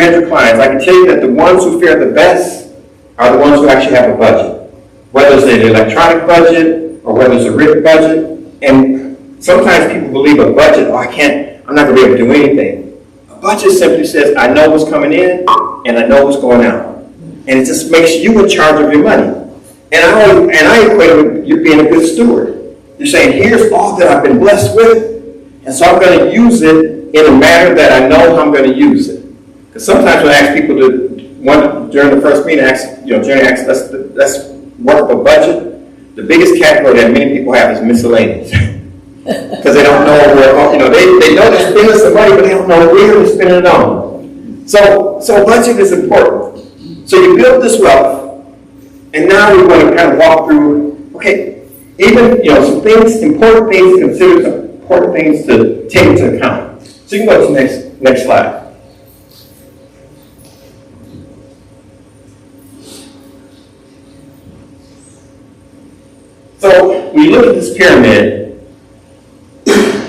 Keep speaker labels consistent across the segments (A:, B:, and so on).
A: 300 clients, I can tell you that the ones who fare the best are the ones who actually have a budget. Whether it's an electronic budget or whether it's a written budget. And sometimes people believe a budget, oh, I'm not going to be able to do anything. A budget simply says, I know what's coming in and I know what's going out. And it just makes you in charge of your money. And I equate it with you being a good steward. You're saying, here's all that I've been blessed with, and so I'm going to use it in a manner that I know I'm going to use it. Because sometimes when I ask people during the first meeting, Jerry asks, let's work up a budget. The biggest category that many people have is miscellaneous. Because they don't know where, they know they're spending some money, but they don't know where to spend it on. So a budget is important. So you build this wealth, and now we're going to kind of walk through, okay, even, some things, important things to consider, some important things to take into account. So you can go to the next slide. So when you look at this pyramid,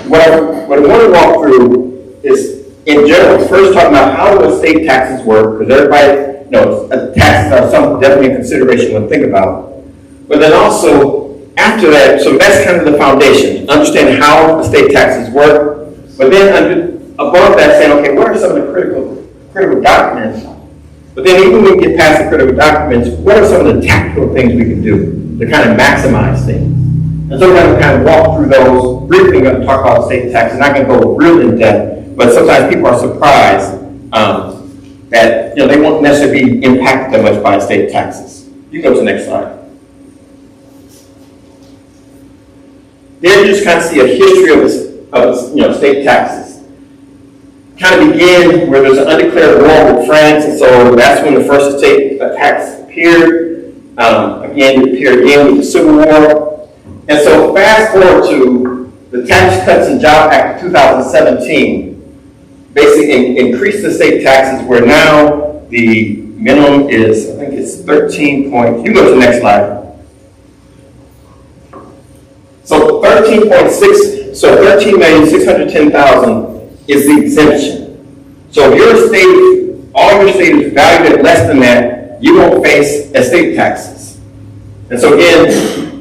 A: what I want to walk through is, in general, first talking about how do estate taxes work, because everybody knows taxes are definitely a consideration when think about. But then also, after that, so that's kind of the foundation, understanding how estate taxes work. But then above that, saying, okay, what are some of the critical documents? But then even when we get past the critical documents, what are some of the tactical things we can do to kind of maximize things? And so we're going to kind of walk through those. Briefly, we're going to talk about estate tax. I'm not going to go real in depth, but sometimes people are surprised that they won't necessarily be impacted that much by estate taxes. You go to the next slide. There you just kind of see a history of estate taxes. Kind of began where there's an undeclared war with France, and so that's when the first estate tax appeared. Again, it appeared again with the Civil War. And so fast forward to the Tax Cuts and Jobs Act of 2017, basically increased the state taxes, where now the minimum is, I think it's 13 point, you go to the next slide. So 13.6, so 13,610,000 is the exemption. So if your estate, all your estate is valued at less than that, you won't face estate taxes. And so again,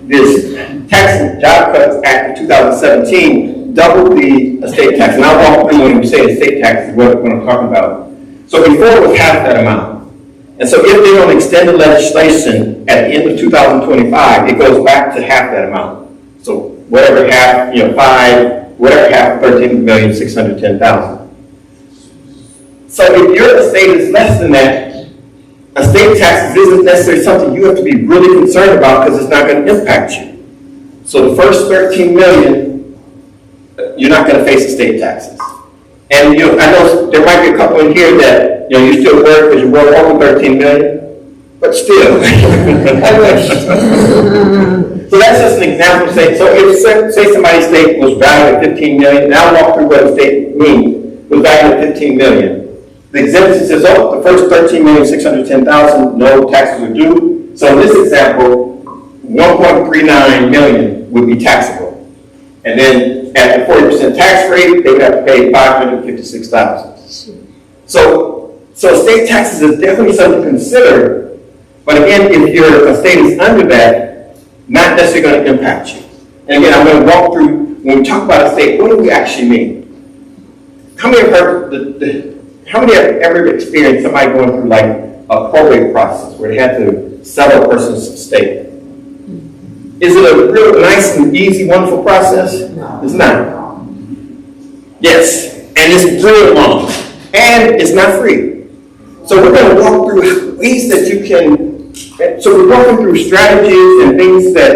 A: this Tax and Job Cuts Act of 2017 doubled the estate tax. And I'll walk through when we say estate tax is what I'm talking about. So before it was half that amount. And so if they don't extend the legislation at the end of 2025, it goes back to half that amount. So whatever half, 13,610,000. So if your estate is less than that, estate taxes isn't necessarily something you have to be really concerned about because it's not going to impact you. So the first 13 million, you're not going to face estate taxes. And I know there might be a couple in here that you still work because you work over 13 million, but still. So that's just an example. So if say somebody's estate was valued at 15 million, now walk through what estate means. Was valued at 15 million. The exemption says, the first 13,610,000, no taxes are due. So in this example, 1.39 million would be taxable. And then at the 40% tax rate, they would have to pay 556,000. So estate taxes is definitely something to consider. But again, if your estate is under that, not necessarily going to impact you. And again, I'm going to walk through, when we talk about estate, what do we actually mean? How many have ever experienced somebody going through like a probate process where they had to sell a person's estate? Is it a real nice and easy, wonderful process? No. It's not. Yes, and it's real long, and it's not free. So we're going to walk through ways that you can. So we're walking through strategies and things that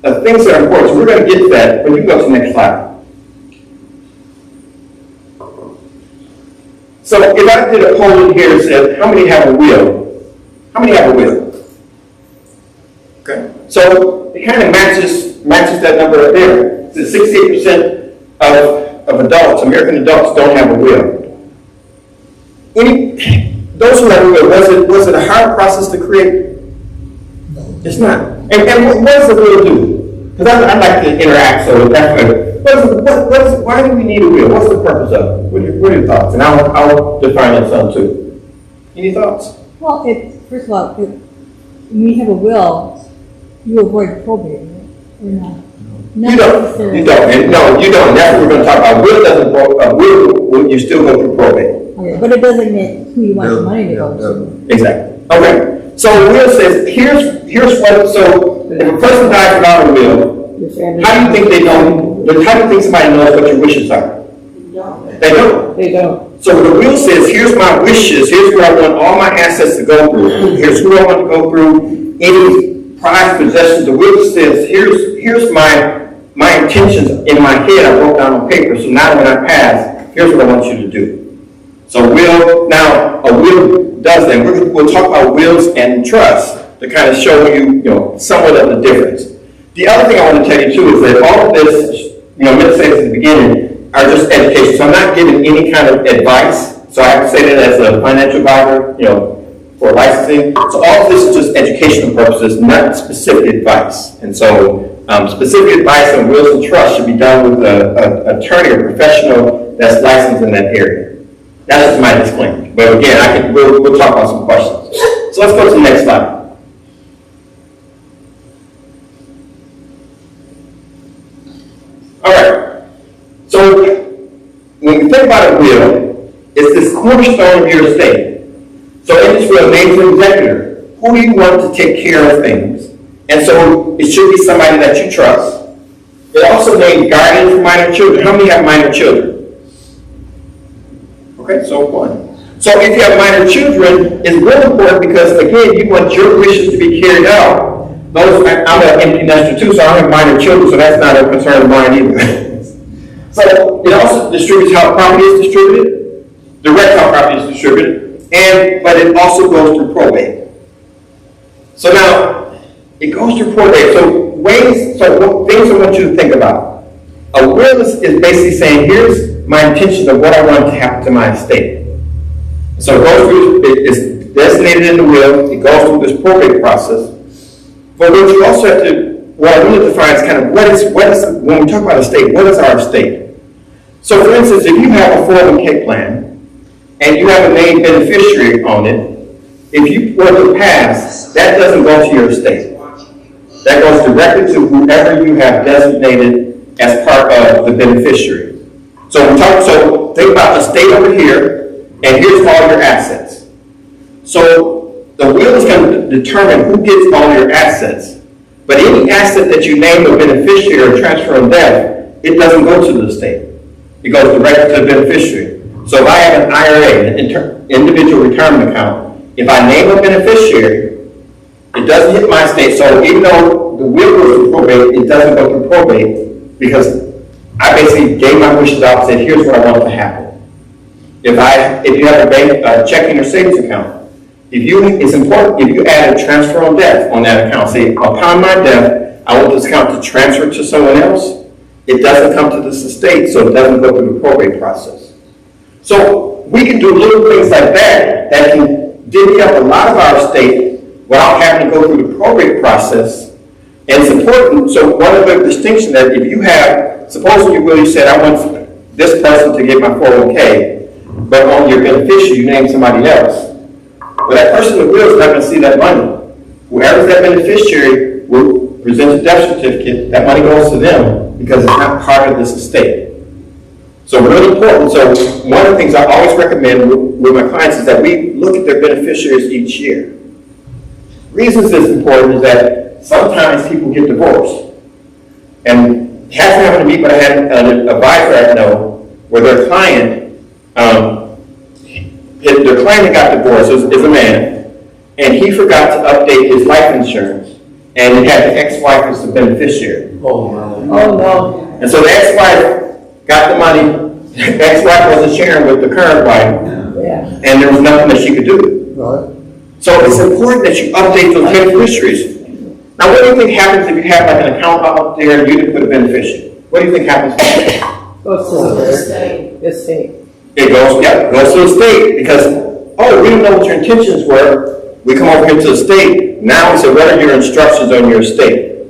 A: are important. So we're going to get to that, but you can go to the next slide. So if I did a poll in here and said, how many have a will? How many have a will? Okay. So it kind of matches that number right there. So 68% of adults, American adults, don't have a will. Those who have a will, was it a hard process to create? No. It's not. And what does the will do? Because I like to interact, so that's why do we need a will? What's the purpose of it? What are your thoughts? And I'll define that some too. Any thoughts?
B: Well, first of all, when you have a will, you avoid probate, right? Or not?
A: You don't. No, you don't. That's what we're going to talk about. Will doesn't will you still go through probate.
B: Okay, but it doesn't mean who you want the money to go to.
A: Exactly. Okay. So will says here's what. So if a person dies without a will, how do you think they know? How do you think somebody knows what your wishes are? They don't.
B: They don't.
A: So the will says, here's my wishes. Here's where I want all my assets to go through. Here's who I want to go through. Any prized possessions. The will says, here's my intentions in my head. I wrote down on paper. So now when I pass, here's what I want you to do. So a will does that. We'll talk about wills and trusts to kind of show you, somewhat of the difference. The other thing I want to tell you too is that all of this, let's say at the beginning, are just education. So I'm not giving any kind of advice. So I have to say that as a financial advisor, for licensing. So all of this is just educational purposes, not specific advice. And so specific advice on wills and trusts should be done with an attorney or professional that's licensed in that area. That's just my disclaimer. But again, we'll talk about some questions. So let's go to the next slide. All right. So when you think about a will, it's this cornerstone of your estate. So in this will, names an executor. Who do you want to take care of things? And so it should be somebody that you trust. It also names guardians for minor children. How many have minor children? Okay, so one. So if you have minor children, it's really important because, again, you want your wishes to be carried out. I'm an empty nester too, so I don't have minor children, so that's not a concern of mine either. So it also distributes how property is distributed, directs how property is distributed, but it also goes through probate. So now, it goes through probate. So things I want you to think about. A will is basically saying, here's my intention of what I want to happen to my estate. So it goes through, it's designated in the will, it goes through this probate process. But what you also have to, what I want to define is kind of what is when we talk about estate, what is our estate? So for instance, if you have a 401k plan and you have a named beneficiary on it, if you were to pass, that doesn't go to your estate. That goes directly to whoever you have designated as part of the beneficiary. So think about the estate over here, and here's all your assets. So the will is going to determine who gets all your assets. But any asset that you name a beneficiary or transfer on death, it doesn't go to the estate. It goes directly to the beneficiary. So if I have an IRA, an individual retirement account, if I name a beneficiary, it doesn't hit my estate. So even though the will goes through probate, it doesn't go through probate because I basically gave my wishes out and said, here's what I want to happen. If you have a checking or savings account, it's important, if you add a transfer on death on that account, say, upon my death, I want this account to transfer to someone else, it doesn't come to this estate, so it doesn't go through the probate process. So we can do little things like that can divvy up a lot of our estate without having to go through the probate process. And it's important, so one of the distinctions that if you have, supposing you really said, I want this person to get my 401k, but on your beneficiary, you name somebody else. But that person in the will is not going to see that money. Whoever's that beneficiary will present a death certificate. That money goes to them because it's not part of this estate. So really important. So one of the things I always recommend with my clients is that we look at their beneficiaries each year. Reasons it's important is that sometimes people get divorced. And it hasn't happened to me, but I had an advisor I know where their client that got divorced is a man, and he forgot to update his life insurance, and it had the ex-wife as the beneficiary.
B: Oh no.
A: And so the ex-wife got the money, the ex-wife wasn't sharing with the current wife, and there was nothing that she could do.
C: Right.
A: So it's important that you update those beneficiaries. Now what do you think happens if you have like an account out there and you didn't put a beneficiary? What do you think happens?
B: Goes to the estate.
A: It goes to the state because, we don't know what your intentions were. We come over here to the state. Now we say, what are your instructions on your estate?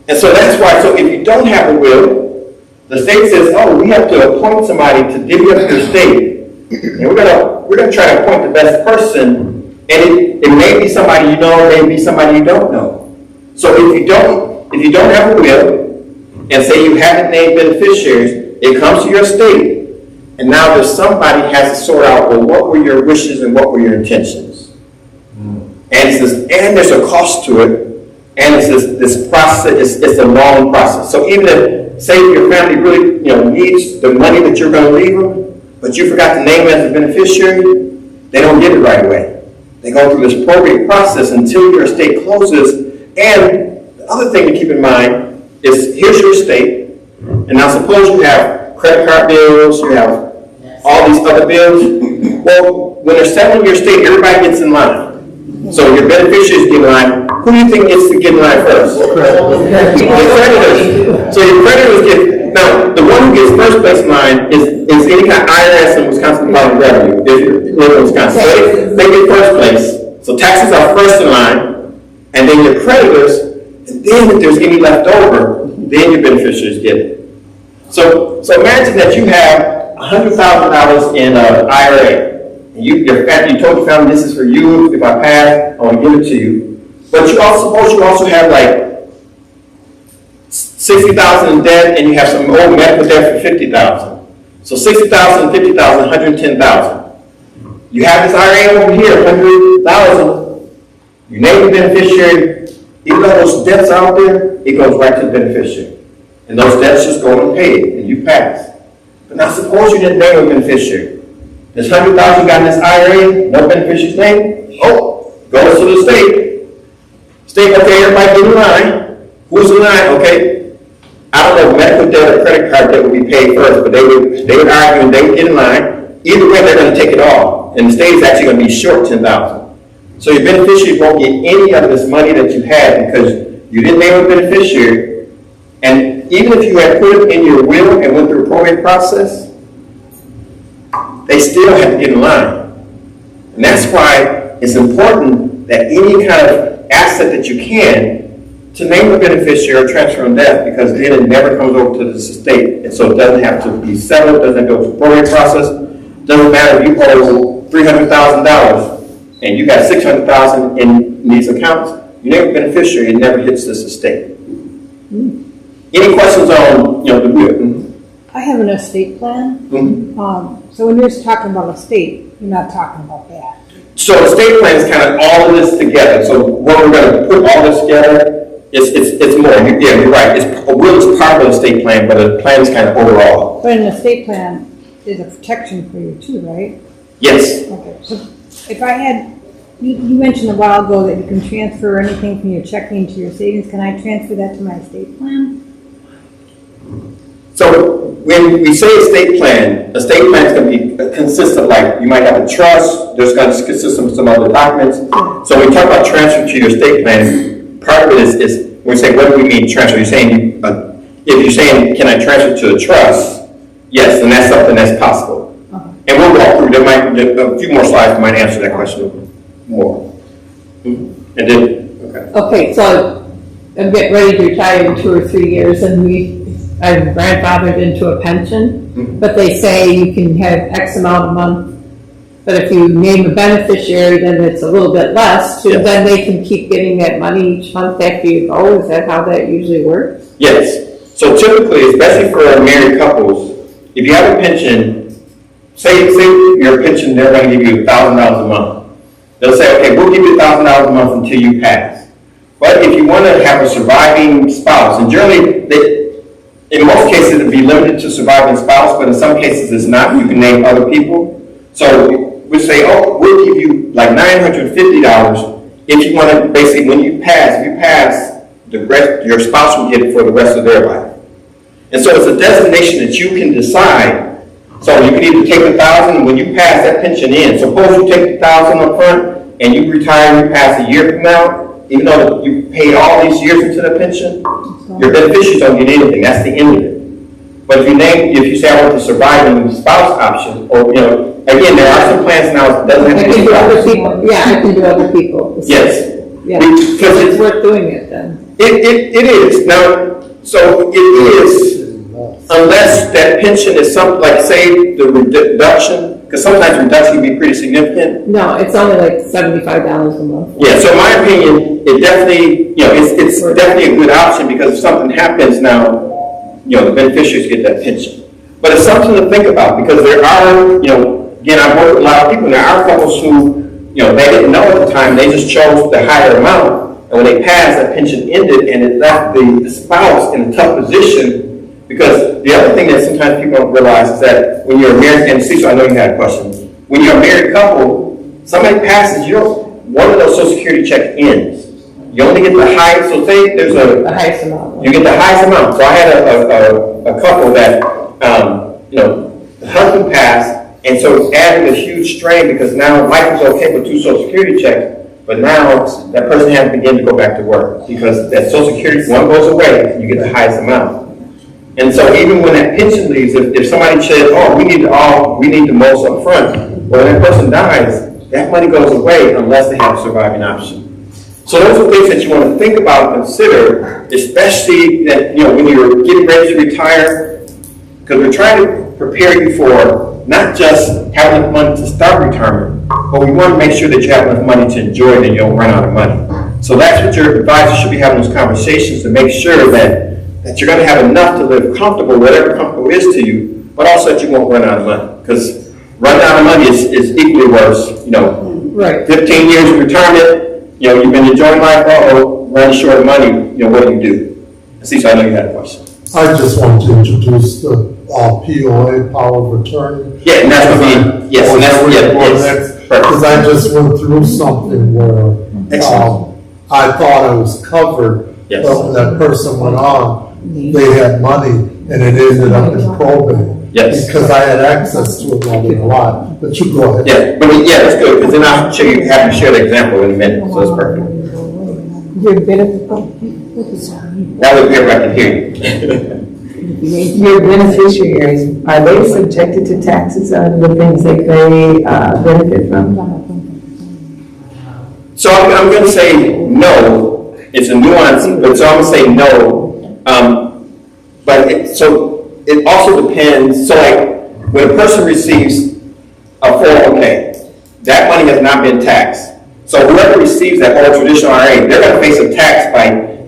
A: And so that's why, so if you don't have a will, the state says, we have to appoint somebody to divvy up your estate. And we're gonna try to appoint the best person, and it may be somebody you know, it may be somebody you don't know. So if you don't have a will, and say you haven't named beneficiaries, it comes to your estate, and now there's somebody has to sort out, well, what were your wishes and what were your intentions? And it says, and there's a cost to it, and it's this process, it's a long process. So even if, say your family really, needs the money that you're gonna leave them, but you forgot to name as a beneficiary, they don't get it right away. They go through this probate process until your estate closes. And the other thing to keep in mind is, here's your estate, and now suppose you have credit card bills, you have all these other bills. Well, when they're settling your estate, everybody gets in line. So your beneficiaries get in line. Who do you think gets to get in line first? The creditors. So your creditors get, now, the one who gets first place in line is any kind of IRS in Wisconsin Department of Revenue, if you live in Wisconsin. So they get first place. So taxes are first in line, and then your creditors, and then if there's any left over, then your beneficiaries get it. So imagine that you have $100,000 in an IRA. And you told your family, this is for you. If I pass, I want to give it to you. But you also have like $60,000 in debt, and you have some old medical debt for $50,000. So $60,000, $50,000, $110,000. You have this IRA over here, $100,000. You name the beneficiary. Even though those debts are out there, it goes right to the beneficiary. And those debts just go unpaid, and you pass. But now suppose you didn't name a beneficiary. This $100,000 got in this IRA, no beneficiary's name. Oh, goes to the state. State, okay, everybody get in line. Who's in line? Okay. I don't know if medical debt or credit card debt would be paid first, but they would argue and they would get in line. Either way, they're going to take it all. And the state is actually going to be short $10,000. So your beneficiaries won't get any of this money that you had because you didn't name a beneficiary. And even if you had put it in your will and went through a probate process, they still have to get in line. And that's why it's important that any kind of asset that you can, to name a beneficiary or transfer on death, because then it never comes over to the estate. And so it doesn't have to be settled, doesn't go through the probate process. Doesn't matter if you owe $300,000 and you got $600,000 in these accounts, you name a beneficiary, it never hits this estate. Any questions on the will?
B: I have an estate plan. So when you're talking about estate, you're not talking about that.
A: So estate plan is kind of all of this together. So when we're going to put all this together, it's more. Yeah, you're right. A will is part of the estate plan, but a plan is kind of overall.
B: But an estate plan is a protection for you too, right?
A: Yes.
B: Okay. So if I had, you mentioned a while ago that you can transfer anything from your checking to your savings. Can I transfer that to my estate plan?
A: So when we say estate plan is going to be consist of, like, you might have a trust, there's going to consist of some other documents. So when we talk about transfer to your estate plan, part of it is when we say, what do we mean transfer? You're saying, if you're saying, can I transfer to a trust? Yes, and that's something that's possible. And we'll walk through, there might be a few more slides that might answer that question more. And then,
C: Okay, so I'm getting ready to retire in 2 or 3 years, and I'm grandfathered into a pension, but they say you can have X amount a month, but if you name a beneficiary, then it's a little bit less, so then they can keep getting that money each month after you go. Is that how that usually works?
A: Yes. So typically, especially for married couples, if you have a pension, say your pension, they're going to give you $1,000 a month. They'll say, okay, we'll give you $1,000 a month until you pass. But if you want to have a surviving spouse, and generally, in most cases, it'd be limited to surviving spouse, but in some cases it's not. You can name other people. So we say, oh, we'll give you like $950 if you want to, basically, when you pass, your spouse will get it for the rest of their life. And so it's a designation that you can decide. So you can either take $1,000, and when you pass, that pension ends. Suppose you take $1,000 up front and you retire and you pass a year from now, even though you paid all these years into the pension, your beneficiaries don't get anything. That's the end of it. But if you say I want the surviving spouse option, or again, there are some plans now that doesn't have to be
C: other people. Yeah, I can do other people.
A: Yes.
C: Yeah. Because it's worth doing it then.
A: It is now. So it is unless that pension is something, like say the reduction, because sometimes reduction can be pretty significant.
C: No, it's only like $75 a month.
A: Yeah, so in my opinion, it definitely, it's definitely a good option, because if something happens now, the beneficiaries get that pension. But it's something to think about, because there are, again, I've worked with a lot of people, and there are couples who, they didn't know at the time, they just chose the higher amount, and when they passed, that pension ended, and it left the spouse in a tough position. Because the other thing that sometimes people don't realize is that when you're a married, and Cecil, I know you had a question. When you're a married couple, somebody passes, one of those Social Security checks ends. You only get the highest, so say there's
C: The highest amount.
A: you get the highest amount. So I had a couple that, the husband passed, and so it's adding a huge strain, because now life is okay with 2 Social Security checks, but now that person has to begin to go back to work, because that Social Security, one goes away, you get the highest amount. And so even when that pension leaves, if somebody says, oh, we need the most up front, well, when that person dies, that money goes away unless they have a surviving option. So those are things that you want to think about and consider, especially that, when you're getting ready to retire, because we're trying to prepare you for not just having enough money to start retirement, but we want to make sure that you have enough money to enjoy it and you don't run out of money. So that's what your advisor should be having those conversations, to make sure that you're going to have enough to live comfortable, whatever comfortable is to you, but also that you won't run out of money. Because running out of money is equally worse.
C: Right.
A: 15 years of retirement, you've been enjoying life, running short of money, what do you do? Cecil, I know you had a question.
D: I just want to introduce the POA, power of attorney.
A: Yeah, and that's what yes.
D: Because I just went through something where I thought I was covered,
A: yes.
D: But when that person went on, they had money, and it ended up in probate.
A: Yes.
D: Because I had access to it more than a lot. But you go ahead.
A: Yeah, but that's good, because then I'll show you, have you share the example in a minute, so it's perfect. That would be if I can hear you.
E: Your beneficiaries, are they subjected to taxes on the things that they benefit from?
A: So I'm going to say no. It's a nuance, but so I'm going to say no. But it also depends. So like when a person receives a 401k, that money has not been taxed. So whoever receives that whole traditional IRA, they're going to face a tax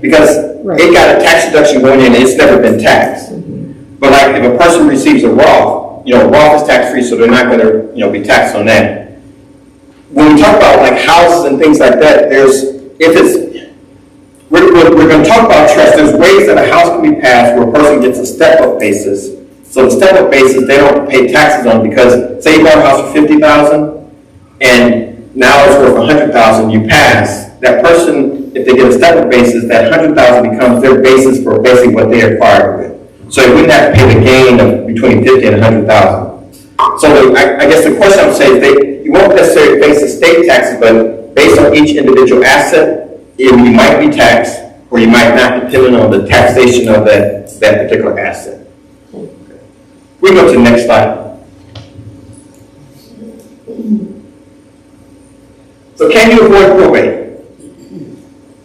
A: because it got a tax deduction going in and it's never been taxed. But like if a person receives a Roth, Roth is tax free, so they're not going to be taxed on that. When we talk about like houses and things like that, we're going to talk about trust. There's ways that a house can be passed where a person gets a step-up basis. So the step-up basis, they don't pay taxes on, because say you bought a house for $50,000 and now it's worth $100,000. You pass that person, if they get a step-up basis, that $100,000 becomes their basis for basically what they acquired with. So they wouldn't have to pay the gain of between $50,000 and $100,000. So I guess the question I'm saying is you won't necessarily face estate taxes, but based on each individual asset, you might be taxed, or you might not, depending on the taxation of that particular asset. We go to the next slide. So can you avoid probate?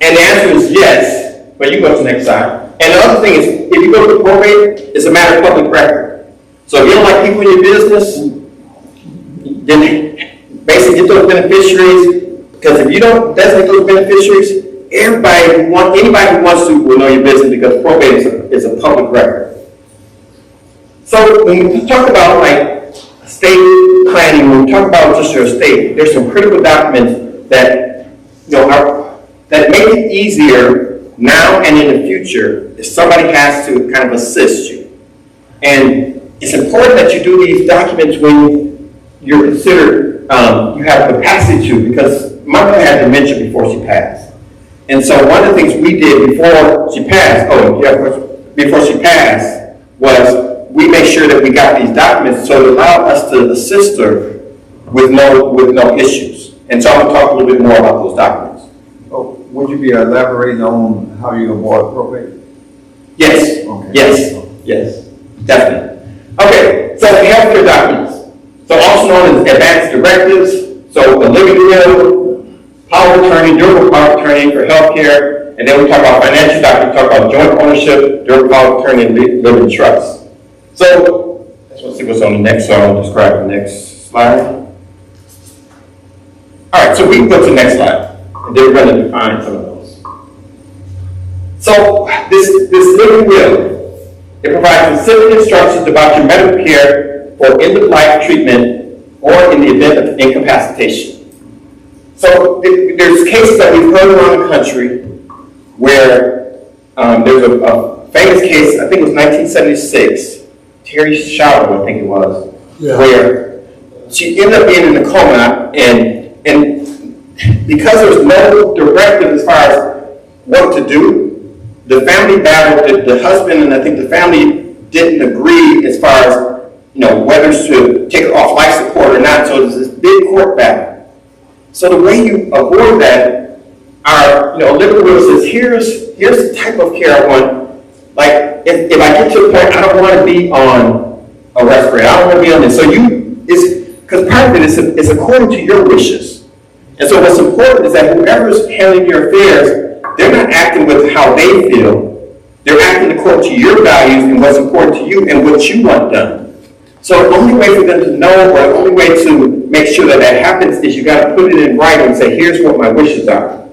A: And the answer is yes, but you go to the next slide. And the other thing is, if you go to probate, it's a matter of public record. So if you don't like people in your business, then basically get those beneficiaries. Because if you don't designate those beneficiaries, anybody who wants to will know your business, because probate is a public record. So when we talk about like estate planning, when we talk about just your estate, there's some critical documents that that make it easier now and in the future if somebody has to kind of assist you. And it's important that you do these documents when you're considered you have capacity to, because my mother had dementia before she passed. And so one of the things we did before she passed, was we made sure that we got these documents so it allowed us to assist her with no issues. And so I'm going to talk a little bit more about those documents.
F: Oh, would you be elaborating on how you avoid probate?
A: Yes.
F: Okay.
A: Yes, definitely. Okay, so the healthcare documents. So also known as advanced directives. So a living will, power of attorney, durable power of attorney for healthcare, and then we talk about financial documents, we talk about joint ownership, durable power of attorney, and living trust. So, let's see what's on the next, so I'll describe the next slide. All right, so we can go to the next slide, and then we're going to define some of those. So, this living will, it provides specific instructions about your medical care for end-of-life treatment or in the event of incapacitation. So, there's cases that we've heard around the country where there's a famous case, I think it was 1976, Terry Schaub, I think it was, where she ended up being in a coma, and because there's no directive as far as what to do, the family battled, the husband and I think the family didn't agree as far as, whether to take her off life support or not, so there's this big court battle. So the way you avoid that are, living will says, here's the type of care I want. Like, if I get to a point, I don't want to be on a respirator, I don't want to be on this. So because part of it is according to your wishes. And so what's important is that whoever's handling your affairs, they're not acting with how they feel. They're acting according to your values and what's important to you and what you want done. So the only way for them to know, or the only way to make sure that happens is you got to put it in writing and say, here's what my wishes are.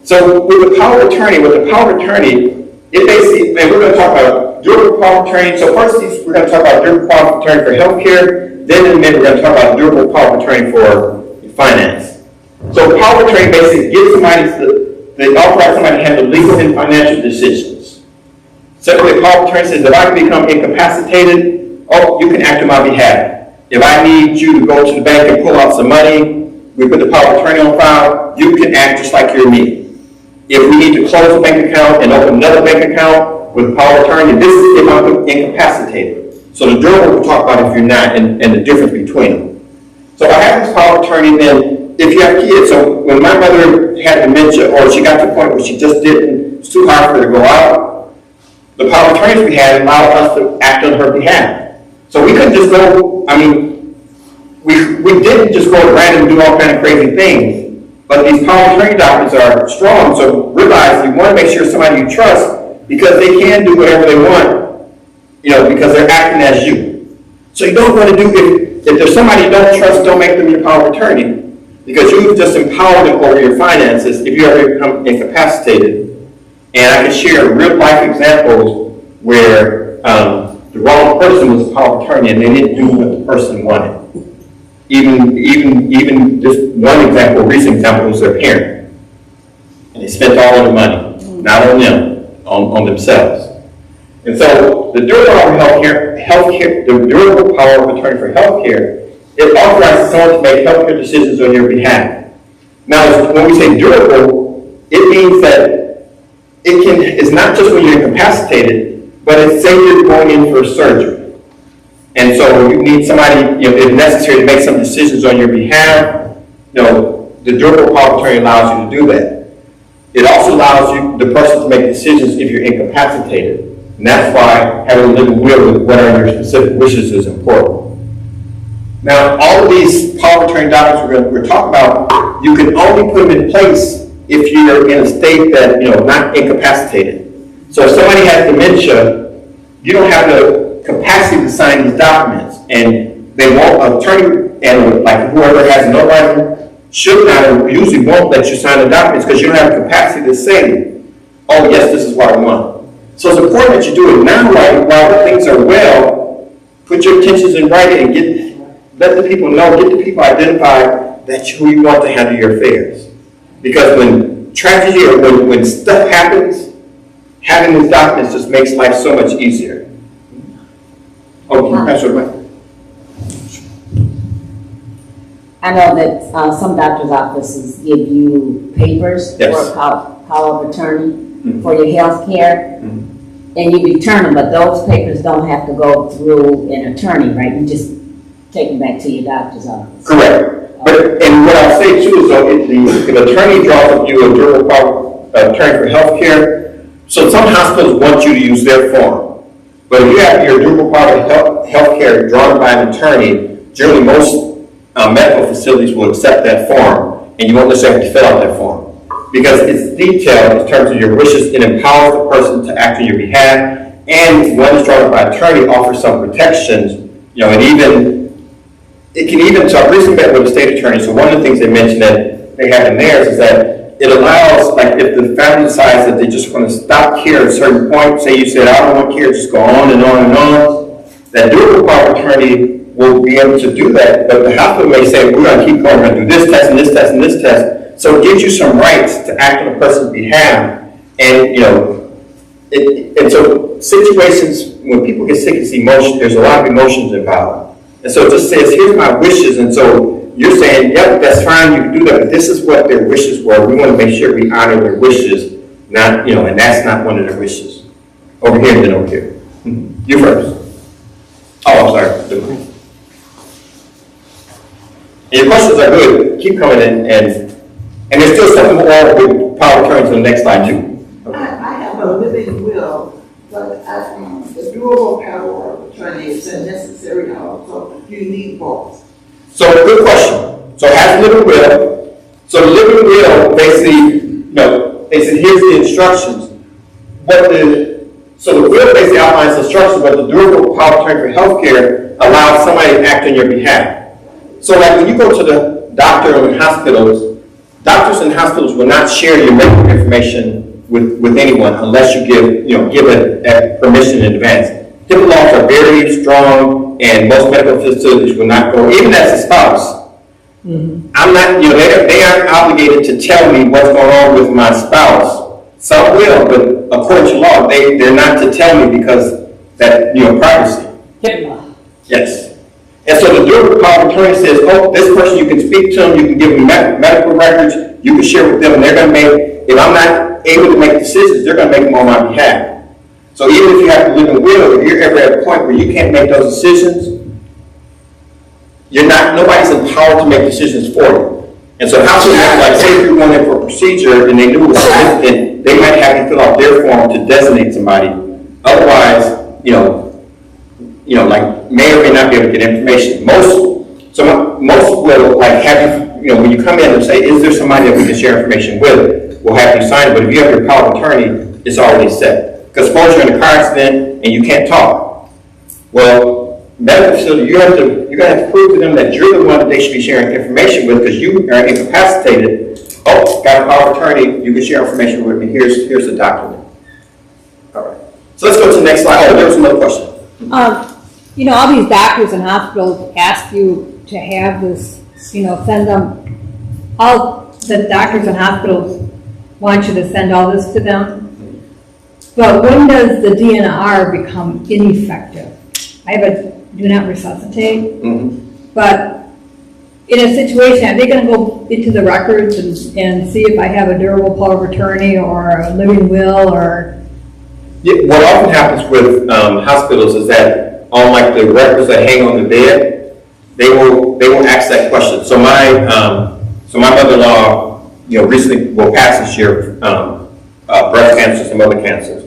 A: So with the power of attorney, it basically, and we're going to talk about durable power of attorney. So first, we're going to talk about durable power of attorney for healthcare. Then in a minute, we're going to talk about durable power of attorney for finance. So power of attorney basically gives somebody they authorize somebody to handle legal and financial decisions. Secondly, power of attorney says, if I can become incapacitated, you can act on my behalf. If I need you to go to the bank and pull out some money, we put the power of attorney on file, you can act just like you're me. If we need to close a bank account and open another bank account with power of attorney, this is if I'm incapacitated. So the durable we'll talk about if you're not and the difference between them. So I have this power of attorney, then if you have kids, so when my mother had dementia or she got to the point where she just it's too hard for her to go out, the power of attorneys we had allowed us to act on her behalf. So we couldn't just go, we didn't just go at random and do all kind of crazy things. But these power of attorney documents are strong, so realize you want to make sure somebody you trust, because they can do whatever they want, because they're acting as you. So you don't want to do, if there's somebody you don't trust, don't make them your power of attorney, because you've just empowered them over your finances if you ever become incapacitated. And I can share real life examples where the wrong person was a power of attorney and they didn't do what the person wanted. Even just one example, a recent example, was their parent. And they spent all of the money, not on them, on themselves. And so the durable power of attorney for healthcare, it authorizes someone to make healthcare decisions on your behalf. Now, when we say durable, it means that it's not just when you're incapacitated, but it's say you're going in for surgery. And so you need somebody, if necessary, to make some decisions on your behalf. The durable power of attorney allows you to do that. It also allows the person to make decisions if you're incapacitated. And that's why having a living will with what are your specific wishes is important. Now, all of these power of attorney documents we're talking about, you can only put them in place if you're in a state that, not incapacitated. So if somebody has dementia, you don't have the capacity to sign these documents, and they won't, attorney and like whoever has no license should not, or usually won't let you sign the documents because you don't have the capacity to say, oh yes, this is what I want. So it's important that you do it now, while things are well. Put your intentions in writing and let the people know, get the people identified that's who you want to handle your affairs. Because when tragedy or when stuff happens, having these documents just makes life so much easier. Oh, that's right.
G: I know that some doctor's offices give you papers
A: Yes.
G: for power of attorney for your health care, and you return them, but those papers don't have to go through an attorney, right? You just take them back to your doctor's office.
A: Correct. And what I'll say too is, if an attorney draws up you a durable power attorney for health care, so some hospitals want you to use their form. But if you have your durable power of health care drawn by an attorney, generally most medical facilities will accept that form, and you won't necessarily have to fill out that form. Because it's detailed in terms of your wishes, it empowers the person to act on your behalf, and one is drawn up by attorney offers some protections, and it can even, so I recently met with a state attorney, so one of the things they mentioned that they have in theirs is that it allows, like, if the family decides that they just want to stop care at a certain point, say you said, I don't want care, just go on and on and on, that durable power of attorney will be able to do that, but the hospital may say, we're going to keep going, we're going to do this test and this test and this test, so it gives you some rights to act on a person's behalf, and, and so situations, when people get sick, it's emotion, there's a lot of emotions involved, and so it just says, here's my wishes, and so you're saying, yep, that's fine, you can do that, but this is what their wishes were. We want to make sure we honor their wishes, not, and that's not one of their wishes. Over here and then over here. You first. Oh, I'm sorry. And your questions are good. Keep coming in, and there's still something more with power of attorney to the next slide too.
H: I have a living will, but the durable power of attorney is necessary also. You need both.
A: So, good question. So, has a living will. So, the living will basically, basically here's the instructions. So the will basically outlines the instructions, but the durable power of attorney for healthcare allows somebody to act on your behalf. So, like when you go to the doctor in hospitals, doctors in hospitals will not share your medical information with anyone unless you give it permission in advance. HIPAA laws are very strong, and most medical facilities will not go, even as a spouse. Mm-hmm. I'm not, they aren't obligated to tell me what's going on with my spouse. Some will, but according to law, they're not to tell me because that, privacy.
C: HIPAA.
A: Yes. And so the durable power of attorney says, oh, this person, you can speak to them, you can give them medical records, you can share with them, and they're going to make, if I'm not able to make decisions, they're going to make them on my behalf. So even if you have to live in will, if you're ever at a point where you can't make those decisions, nobody's empowered to make decisions for you. And so how should like say if you're going in for a procedure and they knew it was significant, they might have you fill out their form to designate somebody. Otherwise, like may or may not be able to get information. Most will like have you, when you come in and say, is there somebody that we can share information with? We'll have you sign it, but if you have your power of attorney, it's already set. Because suppose you're in a car accident and you can't talk. Well, medical facility, you're going to have to prove to them that you're the one that they should be sharing information with because you are incapacitated. Oh, got a power of attorney, you can share information with me. Here's the document. All right. So let's go to the next slide. Oh, there was another question.
B: All these doctors and hospitals ask you to have this, send them, all the doctors and hospitals want you to send all this to them. But when does the DNR become ineffective? I have a do not resuscitate, but in a situation, are they going to go into the records and see if I have a durable power of attorney or a living will or?
A: Yeah, what often happens with hospitals is that on like the records that hang on the bed, they will ask that question. So my mother-in-law, recently passed this year breast cancer, some other cancers.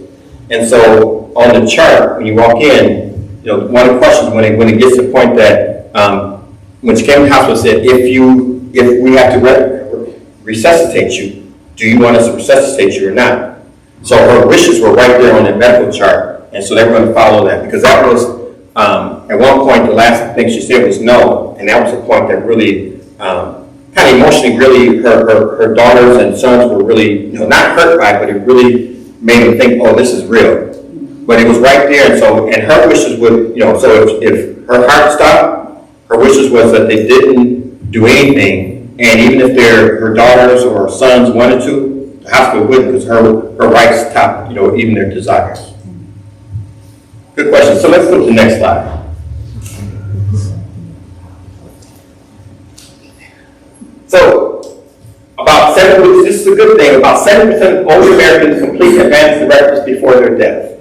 A: And so on the chart, when you walk in, one of the questions when it gets to the point that when she came to the hospital said, if we have to resuscitate you, do you want us to resuscitate you or not? So her wishes were right there on the medical chart, and so they were going to follow that because that was at one point the last thing she said was no, and that was the point that really kind of emotionally really her daughters and sons were really not hurt by it, but it really made them think, oh, this is real. But it was right there, and her wishes would, so if her heart stopped, her wishes was that they didn't do anything, and even if her daughters or sons wanted to, the hospital wouldn't, because her rights stopped, even their desires. Good question. So let's go to the next slide. So, this is a good thing, about 70% of older Americans complete advanced directives before their death.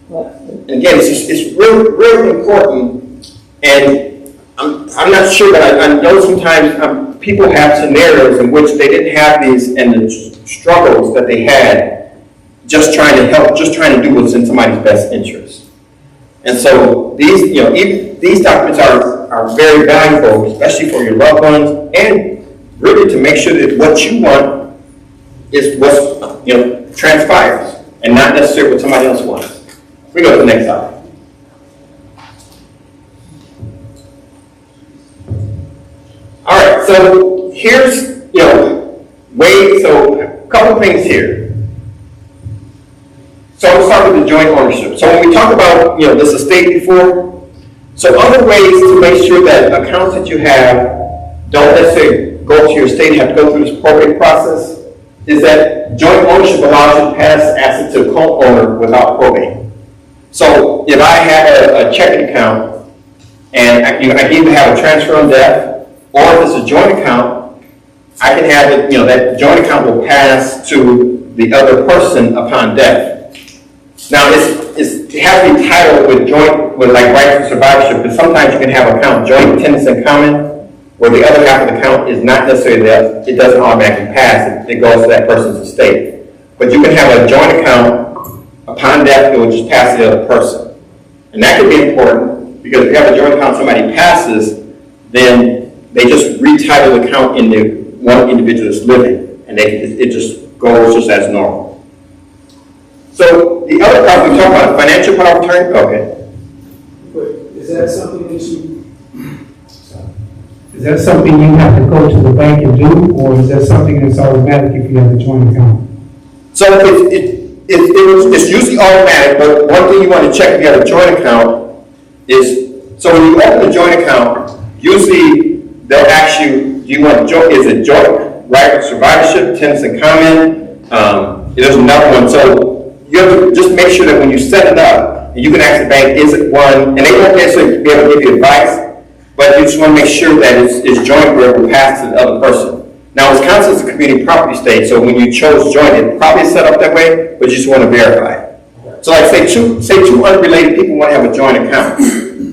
A: And again, it's really important, and I'm not sure, but I know sometimes people have scenarios in which they didn't have these and the struggles that they had just trying to help, just trying to do what's in somebody's best interest. And so these documents are very valuable, especially for your loved ones, and really to make sure that what you want is what transpires, and not necessarily what somebody else wants. We go to the next slide. All right, so here's, so a couple things here. So let's start with the joint ownership. So when we talk about, this estate before, so other ways to make sure that accounts that you have don't necessarily go to your estate and have to go through this probate process is that joint ownership allows you to pass assets to a co-owner without probate. So if I have a checking account and I can either have a transfer on death, or if it's a joint account, I can have it, that joint account will pass to the other person upon death. Now, it has to be titled with like rights of survivorship, but sometimes you can have an account joint tenants in common, where the other half of the account is not necessarily that, it doesn't automatically pass, it goes to that person's estate. But you can have a joint account, upon death, it will just pass to the other person. And that could be important, because if you have a joint account, somebody passes, then they just retitle the account into one individual that's living, and it just goes just as normal. So the other part we talk about, financial power of attorney. Okay.
I: But is that something that you have to go to the bank and do, or is that something that's automatic if you have a joint account?
A: So it's usually automatic, but one thing you want to check if you have a joint account is, so when you open a joint account, usually they'll ask you, do you want joint? Is it joint, right of survivorship, tenants in common? There's another one. So you have to just make sure that when you set it up, you can ask the bank, is it one? And they won't necessarily be able to give you advice, but you just want to make sure that it's joint where it will pass to the other person. Now, Wisconsin is a community property state, so when you chose joint, it probably is set up that way, but you just want to verify it. So like say two unrelated people want to have a joint account.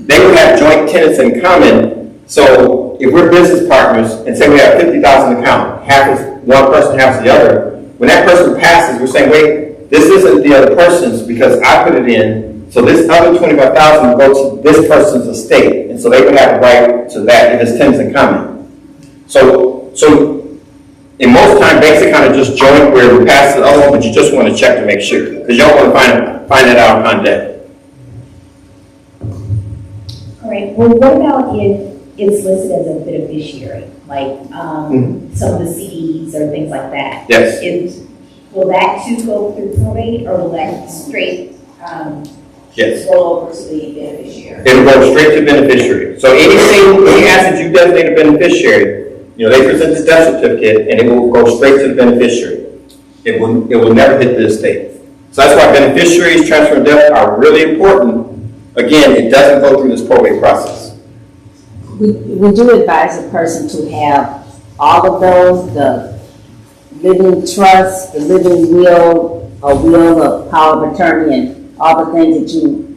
A: They would have joint tenants in common. So if we're business partners and say we have $50,000 account, half is one person, half is the other, when that person passes, we're saying, wait, this isn't the other person's because I put it in, so this other $25,000 goes to this person's estate, and so they would have a right to that if it's tenants in common. So in most times, banks are kind of just joint where we pass to the other one, but you just want to check to make sure, because you don't want to find that out upon death.
J: All right, well, what about if it's listed as a beneficiary, like some of the CDs or things like that?
A: Yes.
J: Will that too go through probate, or will that straight
A: Yes.
J: roll over to the beneficiary?
A: It will go straight to beneficiary. So any assets you designate a beneficiary, they present the death certificate, and it will go straight to the beneficiary. It will never hit the estate. So that's why beneficiaries, transfer and death are really important. Again, it doesn't go through this probate process.
G: We do advise a person to have all of those, the living trust, the living will, a will of power of attorney, and all the things that you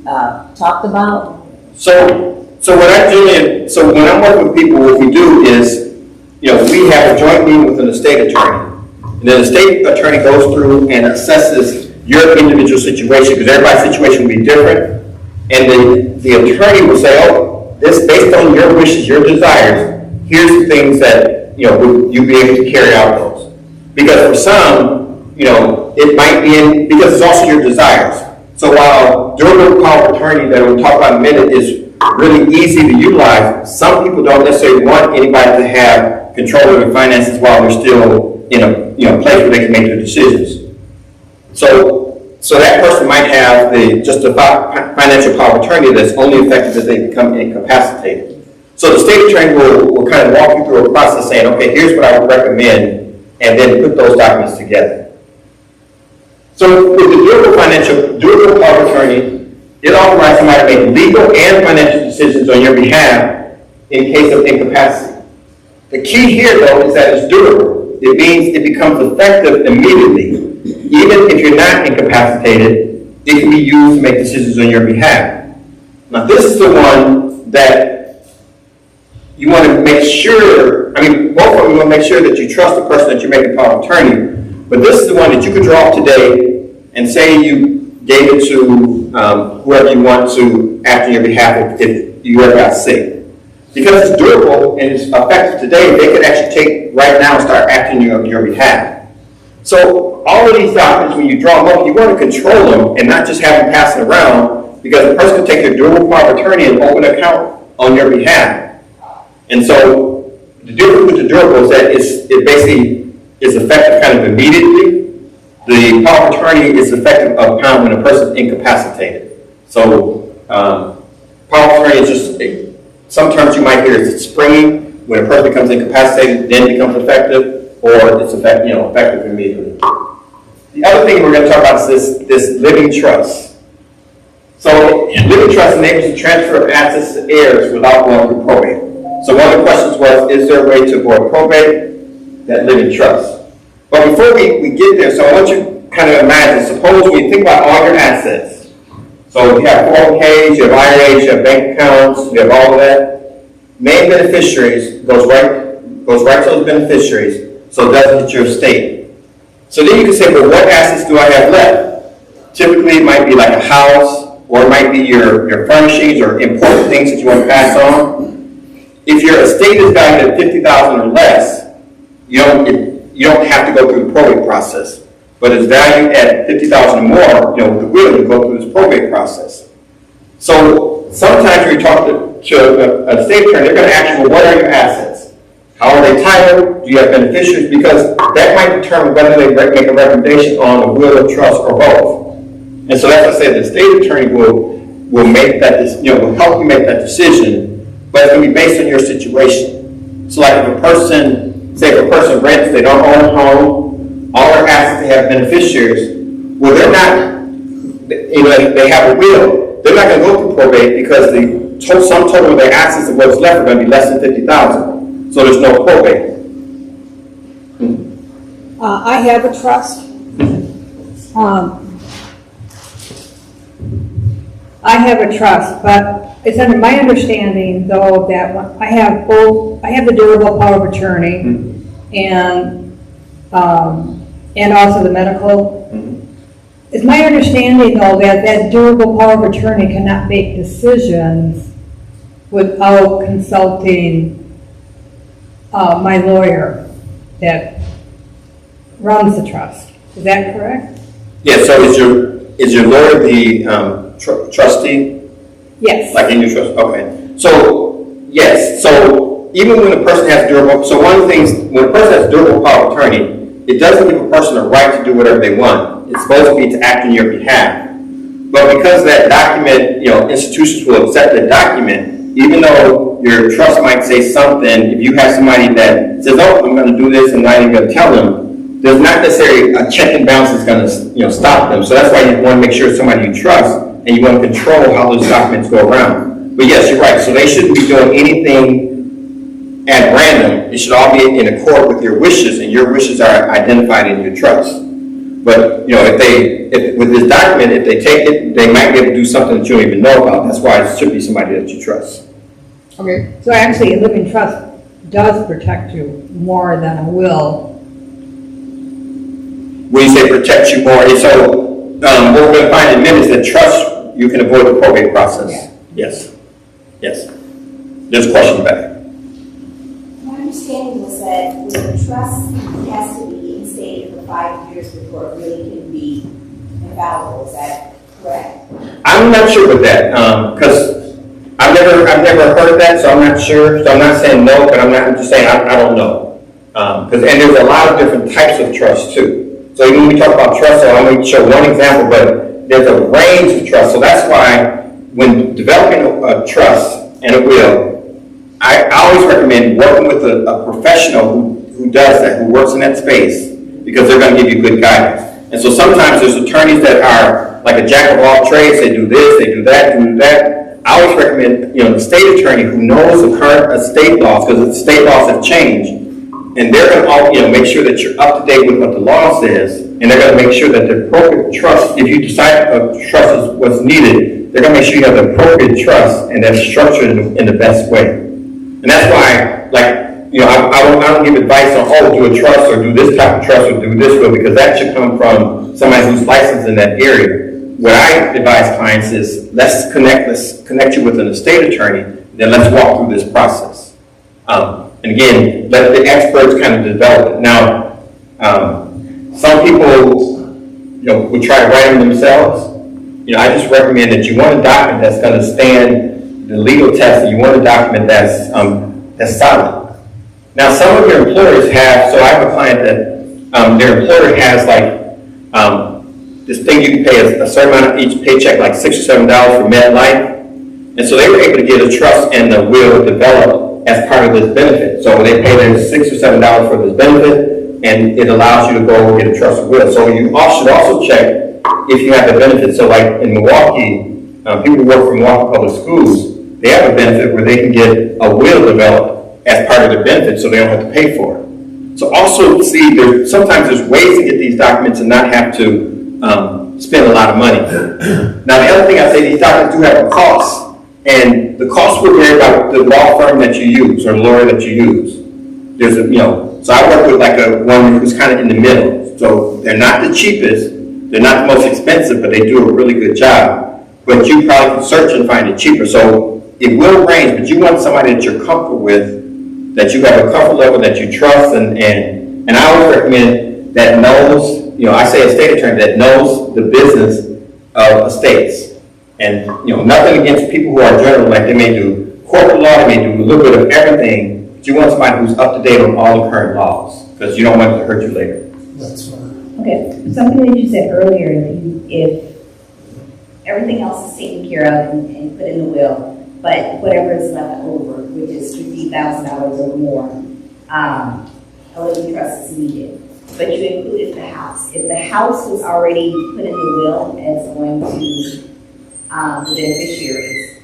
G: talked about.
A: So when I'm working with people, what we do is, we have a joint meeting with an estate attorney. And then the estate attorney goes through and assesses your individual situation, because everybody's situation will be different. And the attorney will say, this based on your wishes, your desires, here's the things that, would you be able to carry out those. Because for some, it might be because it's also your desires. So while durable power of attorney that we'll talk about in a minute is really easy to utilize, some people don't necessarily want anybody to have control of their finances while they're still in a place where they can make their decisions. So that person might have just a financial power of attorney that's only effective as they become incapacitated. So the state attorney will kind of walk you through a process saying, okay, here's what I would recommend, and then put those documents together. So with the durable power of attorney, it authorizes somebody to make legal and financial decisions on your behalf in case of incapacity. The key here, though, is that it's durable. It means it becomes effective immediately. Even if you're not incapacitated, it can be used to make decisions on your behalf. Now, this is the one that you want to make sure, both of them you want to make sure that you trust the person that you're making power of attorney, but this is the one that you could draw up today and say you gave it to whoever you want to act on your behalf if you ever got sick. Because it's durable and it's effective today, they could actually take right now and start acting on your behalf. So all of these documents, when you draw them up, you want to control them and not just have them passing around. because a person can take their durable power of attorney and open an account on your behalf. And so the difference with the durable is that it basically is effective kind of immediately. The power of attorney is effective upon when a person is incapacitated. So power of attorney is just, some terms you might hear is springing. When a person becomes incapacitated, then becomes effective, or it's effective immediately. The other thing we're going to talk about is this living trust. So living trust enables the transfer of assets to heirs without going through probate. So one of the questions was, is there a way to avoid probate? That living trust. But before we get there, so I want you to kind of imagine, suppose when you think about all your assets, so you have 401ks, you have IRAs, you have bank accounts, you have all of that, main beneficiaries goes right to those beneficiaries, so it doesn't hit your estate. So then you can say, well, what assets do I have left? Typically, it might be like a house, or it might be your furnishings or important things that you want to pass on. If your estate is valued at $50,000 or less, you don't have to go through the probate process. But it's valued at $50,000 or more, with the will, you go through this probate process. So sometimes when you talk to a state attorney, they're going to ask you, well, what are your assets? How are they titled? Do you have beneficiaries? Because that might determine whether they make a recommendation on a will of trust or both. And so, as I said, the state attorney will make that, will help you make that decision, but it's going to be based on your situation. So, like if a person rents, they don't own a home, all their assets they have beneficiaries. Well, they're not. They have a will. They're not going to go through probate because the sum total of their assets and what's left are going to be less than $50,000. So there's no probate.
B: I have a trust. I have a trust, but it's under my understanding, though, that I have the durable power of attorney, and also the medical. It's my understanding, though, that durable power of attorney cannot make decisions without consulting my lawyer that runs the trust. Is that correct?
A: Yeah. So is your lawyer the trustee?
B: Yes.
A: Like in your trust? Okay. So yes. So even when a person has durable, so one of the things when a person has durable power of attorney, it doesn't give a person a right to do whatever they want. It's supposed to be to act on your behalf. But because that document, institutions will accept the document, even though your trust might say something, if you have somebody that says, oh, I'm going to do this and not even going to tell them, there's not necessarily a check and balance that's going to stop them. So that's why you want to make sure it's somebody you trust, and you want to control how those documents go around. But yes, you're right. So they shouldn't be doing anything at random. It should all be in accord with your wishes, and your wishes are identified in your trust. But if with this document, if they take it, they might be able to do something that you don't even know about. That's why it should be somebody that you trust.
B: Okay. So actually, a living trust does protect you more than a will.
A: When you say protect you more, so what we're going to find in a minute is that trust, you can avoid the probate process. Yeah. Yes. There's a question back.
J: My understanding was that the trust has to be instated for 5 years before it really can be infallible. Is that correct? I'm
A: not sure with that, because I've never heard of that, so I'm not sure. So I'm not saying no, but I'm just saying I don't know. And there's a lot of different types of trust too. So even when we talk about trust, so I'm going to show one example, but there's a range of trust. So that's why when developing a trust and a will, I always recommend working with a professional who does that, who works in that space, because they're going to give you good guidance. And so sometimes there's attorneys that are like a jack of all trades. They do this, they do that, I always recommend, the state attorney who knows the current state laws, because the state laws have changed, and they're going to make sure that you're up to date with what the law says, and they're going to make sure that the appropriate trust, if you decide a trust is what's needed, they're going to make sure you have the appropriate trust and that's structured in the best way. And that's why, I don't give advice on, do a trust or do this type of trust or do this will, because that should come from somebody who's licensed in that area. What I advise clients is let's connect you with an estate attorney, then let's walk through this process. And again, let the experts kind of develop it. Now, some people, would try to write them themselves, I just recommend that you want a document that's going to stand the legal test, and you want a document that's solid. Now, some of your employers have, so I have a client that their employer has this thing you can pay a certain amount of each paycheck, like $6 or $7 for MedLife. And so they were able to get a trust and a will developed as part of this benefit. So they pay them $6 or $7 for this benefit, and it allows you to go get a trust and will. So you should also check if you have the benefit. So like in Milwaukee, people who work for Milwaukee Public Schools, they have a benefit where they can get a will developed as part of their benefit, so they don't have to pay for it. So also see, sometimes there's ways to get these documents and not have to spend a lot of money. Now the other thing I say, these documents do have a cost. And the cost will vary by the law firm that you use or lawyer that you use. There's so I work with one who's kind of in the middle. So they're not the cheapest, they're not the most expensive, but they do a really good job. But you probably can search and find it cheaper. So it will range, but you want somebody that you're comfortable with, that you have a comfort level, that you trust, and I always recommend that knows, I say a state attorney that knows the business of estates. And, nothing against people who are general, like they may do corporate law, they may do a little bit of everything, but you want somebody who's up to date on all the current laws, because you don't want it to hurt you later.
D: That's right.
J: Okay, something that you said earlier, that if everything else is taken care of and put in the will, but whatever is left over, which is $50,000 or more, a living trust is needed. But you included the house. If the house was already put in the will as going to the beneficiaries,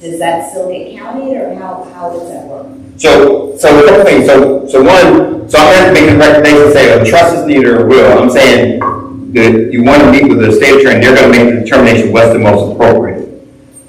J: does that still get counted, or how does that work?
A: So a couple things. So one, so I'm not making a recommendation say a trust is needed or will. I'm saying that you want to meet with the state attorney, they're going to make the determination what's the most appropriate.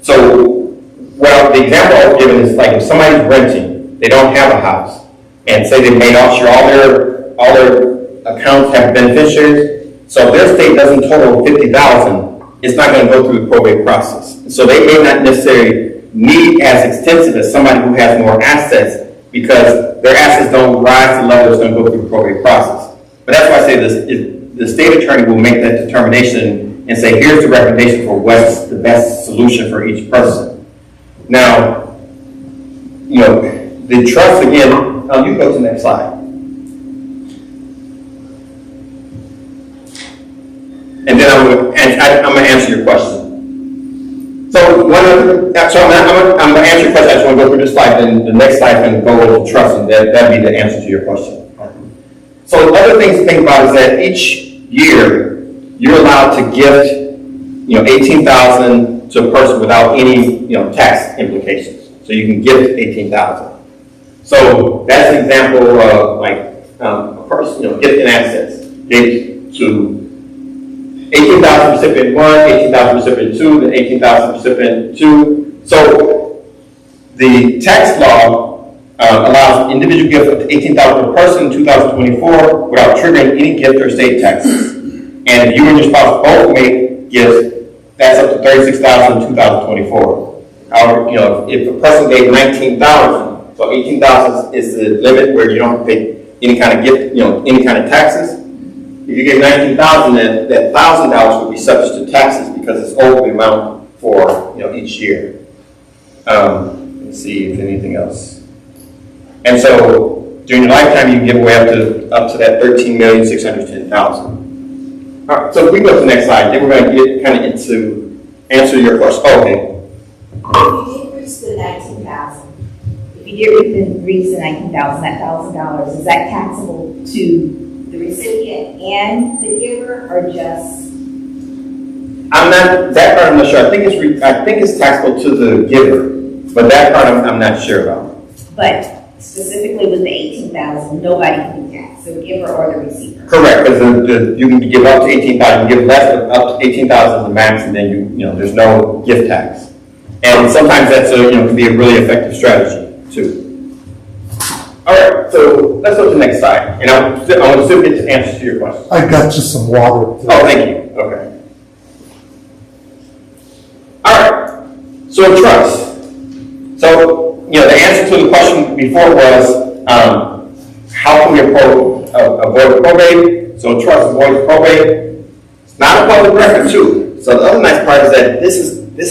A: So, well, the example I was given is like if somebody's renting, they don't have a house, and say they made offshore, all their accounts have beneficiaries, so if their estate doesn't total $50,000, it's not going to go through the probate process. So they may not necessarily need as extensive as somebody who has more assets, because their assets don't rise to the level that's going to go through the probate process. But that's why I say the state attorney will make that determination and say, here's the recommendation for what's the best solution for each person. Now, the trust, again, you can go to the next slide. And then I'm going to answer your question. So I'm going to answer your question. I just want to go through this slide, and the next slide can go over trust, and that'll be the answer to your question. So other things to think about is that each year you're allowed to gift, $18,000 to a person without any, tax implications. So you can gift $18,000. So that's an example of a person, gifting assets. Gave to 18,000 recipient 1, 18,000 recipient 2, then 18,000 recipient 2. So the tax law allows individual gift up to 18,000 per person in 2024 without triggering any gift or estate taxes. And if you and your spouse both make gifts, that's up to 36,000 in 2024. However, if a person gave 19,000, so 18,000 is the limit where you don't have to pay any kind of gift, any kind of taxes. If you gave 19,000, then that $1,000 would be subject to taxes because it's over the amount for each year. Let's see if anything else. And so during your lifetime, you can give away up to that $13,610,000. All right. So if we go to the next slide, then we're going to get kind of into answer your question. Oh, okay.
J: If you did reach the 19,000, if you did reach the 19,000, that $1,000, is that taxable to the recipient and the giver, or just?
A: That part I'm not sure. I think it's taxable to the giver, but that part I'm not sure about.
J: But specifically with the 18,000, nobody can be taxed, the giver or the receiver.
A: Correct, because you can give up to 18,000, give less up to 18,000 is the max, and then there's no gift tax. And sometimes that's can be a really effective strategy too. All right, so let's go to the next slide, and I want to still get the answers to your question.
D: I got you some water.
A: Oh, thank you. Okay. All right. So trust. So the answer to the question before was how can we avoid probate? So trust avoids probate. It's not a public record too. So the other nice part is that this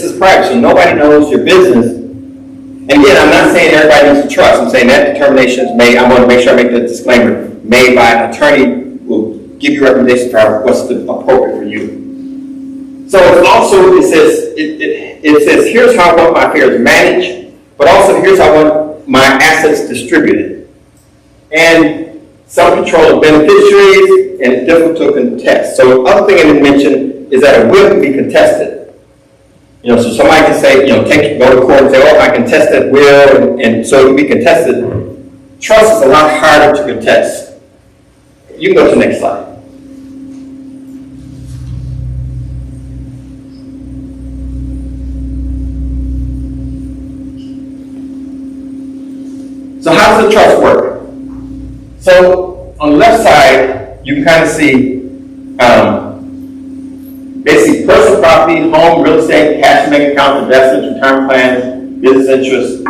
A: is private, so nobody knows your business. And again, I'm not saying everybody needs to trust. I'm saying that determination is made. I want to make sure I make the disclaimer, made by an attorney who will give you recommendations for what's appropriate for you. So it's also, it says, here's how I want my affairs managed, but also here's how I want my assets distributed. And some control of beneficiaries, and it's difficult to contest. So the other thing I didn't mention is that a will can be contested. So somebody can say, go to court and say, oh, I contest that will, and so it can be contested. Trust is a lot harder to contest. You can go to the next slide. So how does the trust work? So on the left side, you can kind of see basically personal property, home, real estate, cash bank accounts, investments, retirement plans, business interests.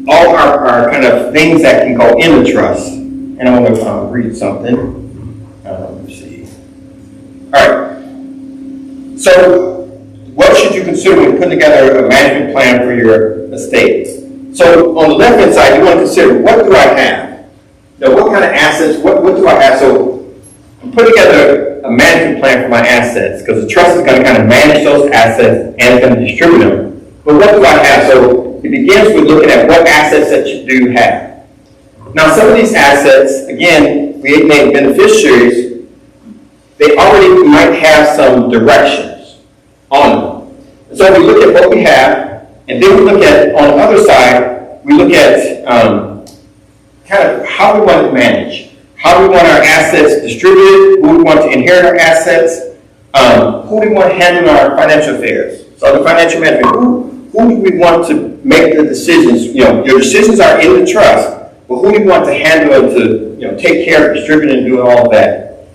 A: All are kind of things that can go in the trust. And I want to read something. Let's see. All right. So what should you consider when putting together a management plan for your estate? So on the left-hand side, you want to consider, what do I have? What kind of assets, what do I have? So I'm putting together a management plan for my assets, because the trust is going to kind of manage those assets and it's going to distribute them. But what do I have? So it begins with looking at what assets that you do have. Now some of these assets, again, we named beneficiaries, they already might have some directions on them. So we look at what we have, and then we look at, on the other side, we look at kind of how we want to manage, how we want our assets distributed, who we want to inherit our assets, who we want to handle our financial affairs. So the financial management, who do we want to make the decisions? Your decisions are in the trust, but who do you want to handle it, to take care of, distribute, and do all of that?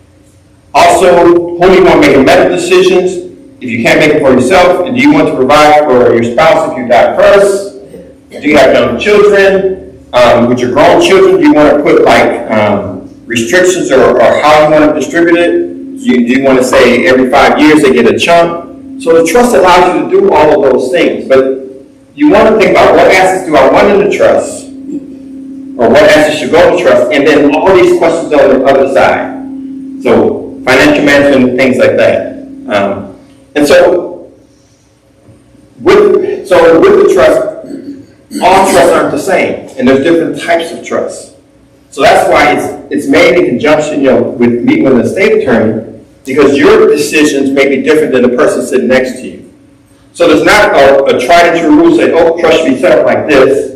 A: Also, who do you want to make medical decisions? If you can't make it for yourself, do you want to provide for your spouse if you die first? Do you have young children? With your grown children, do you want to put restrictions or how you want to distribute it? Do you want to say every 5 years they get a chunk? So the trust allows you to do all of those things, but you want to think about what assets do I want in the trust, or what assets should go in the trust, and then all these questions on the other side. So financial management, things like that. And so with the trust, all trusts aren't the same, and there's different types of trusts. So that's why it's made in conjunction, with meeting with an estate attorney, because your decisions may be different than the person sitting next to you. So there's not a tried and true rule saying, oh, trust should be set up like this,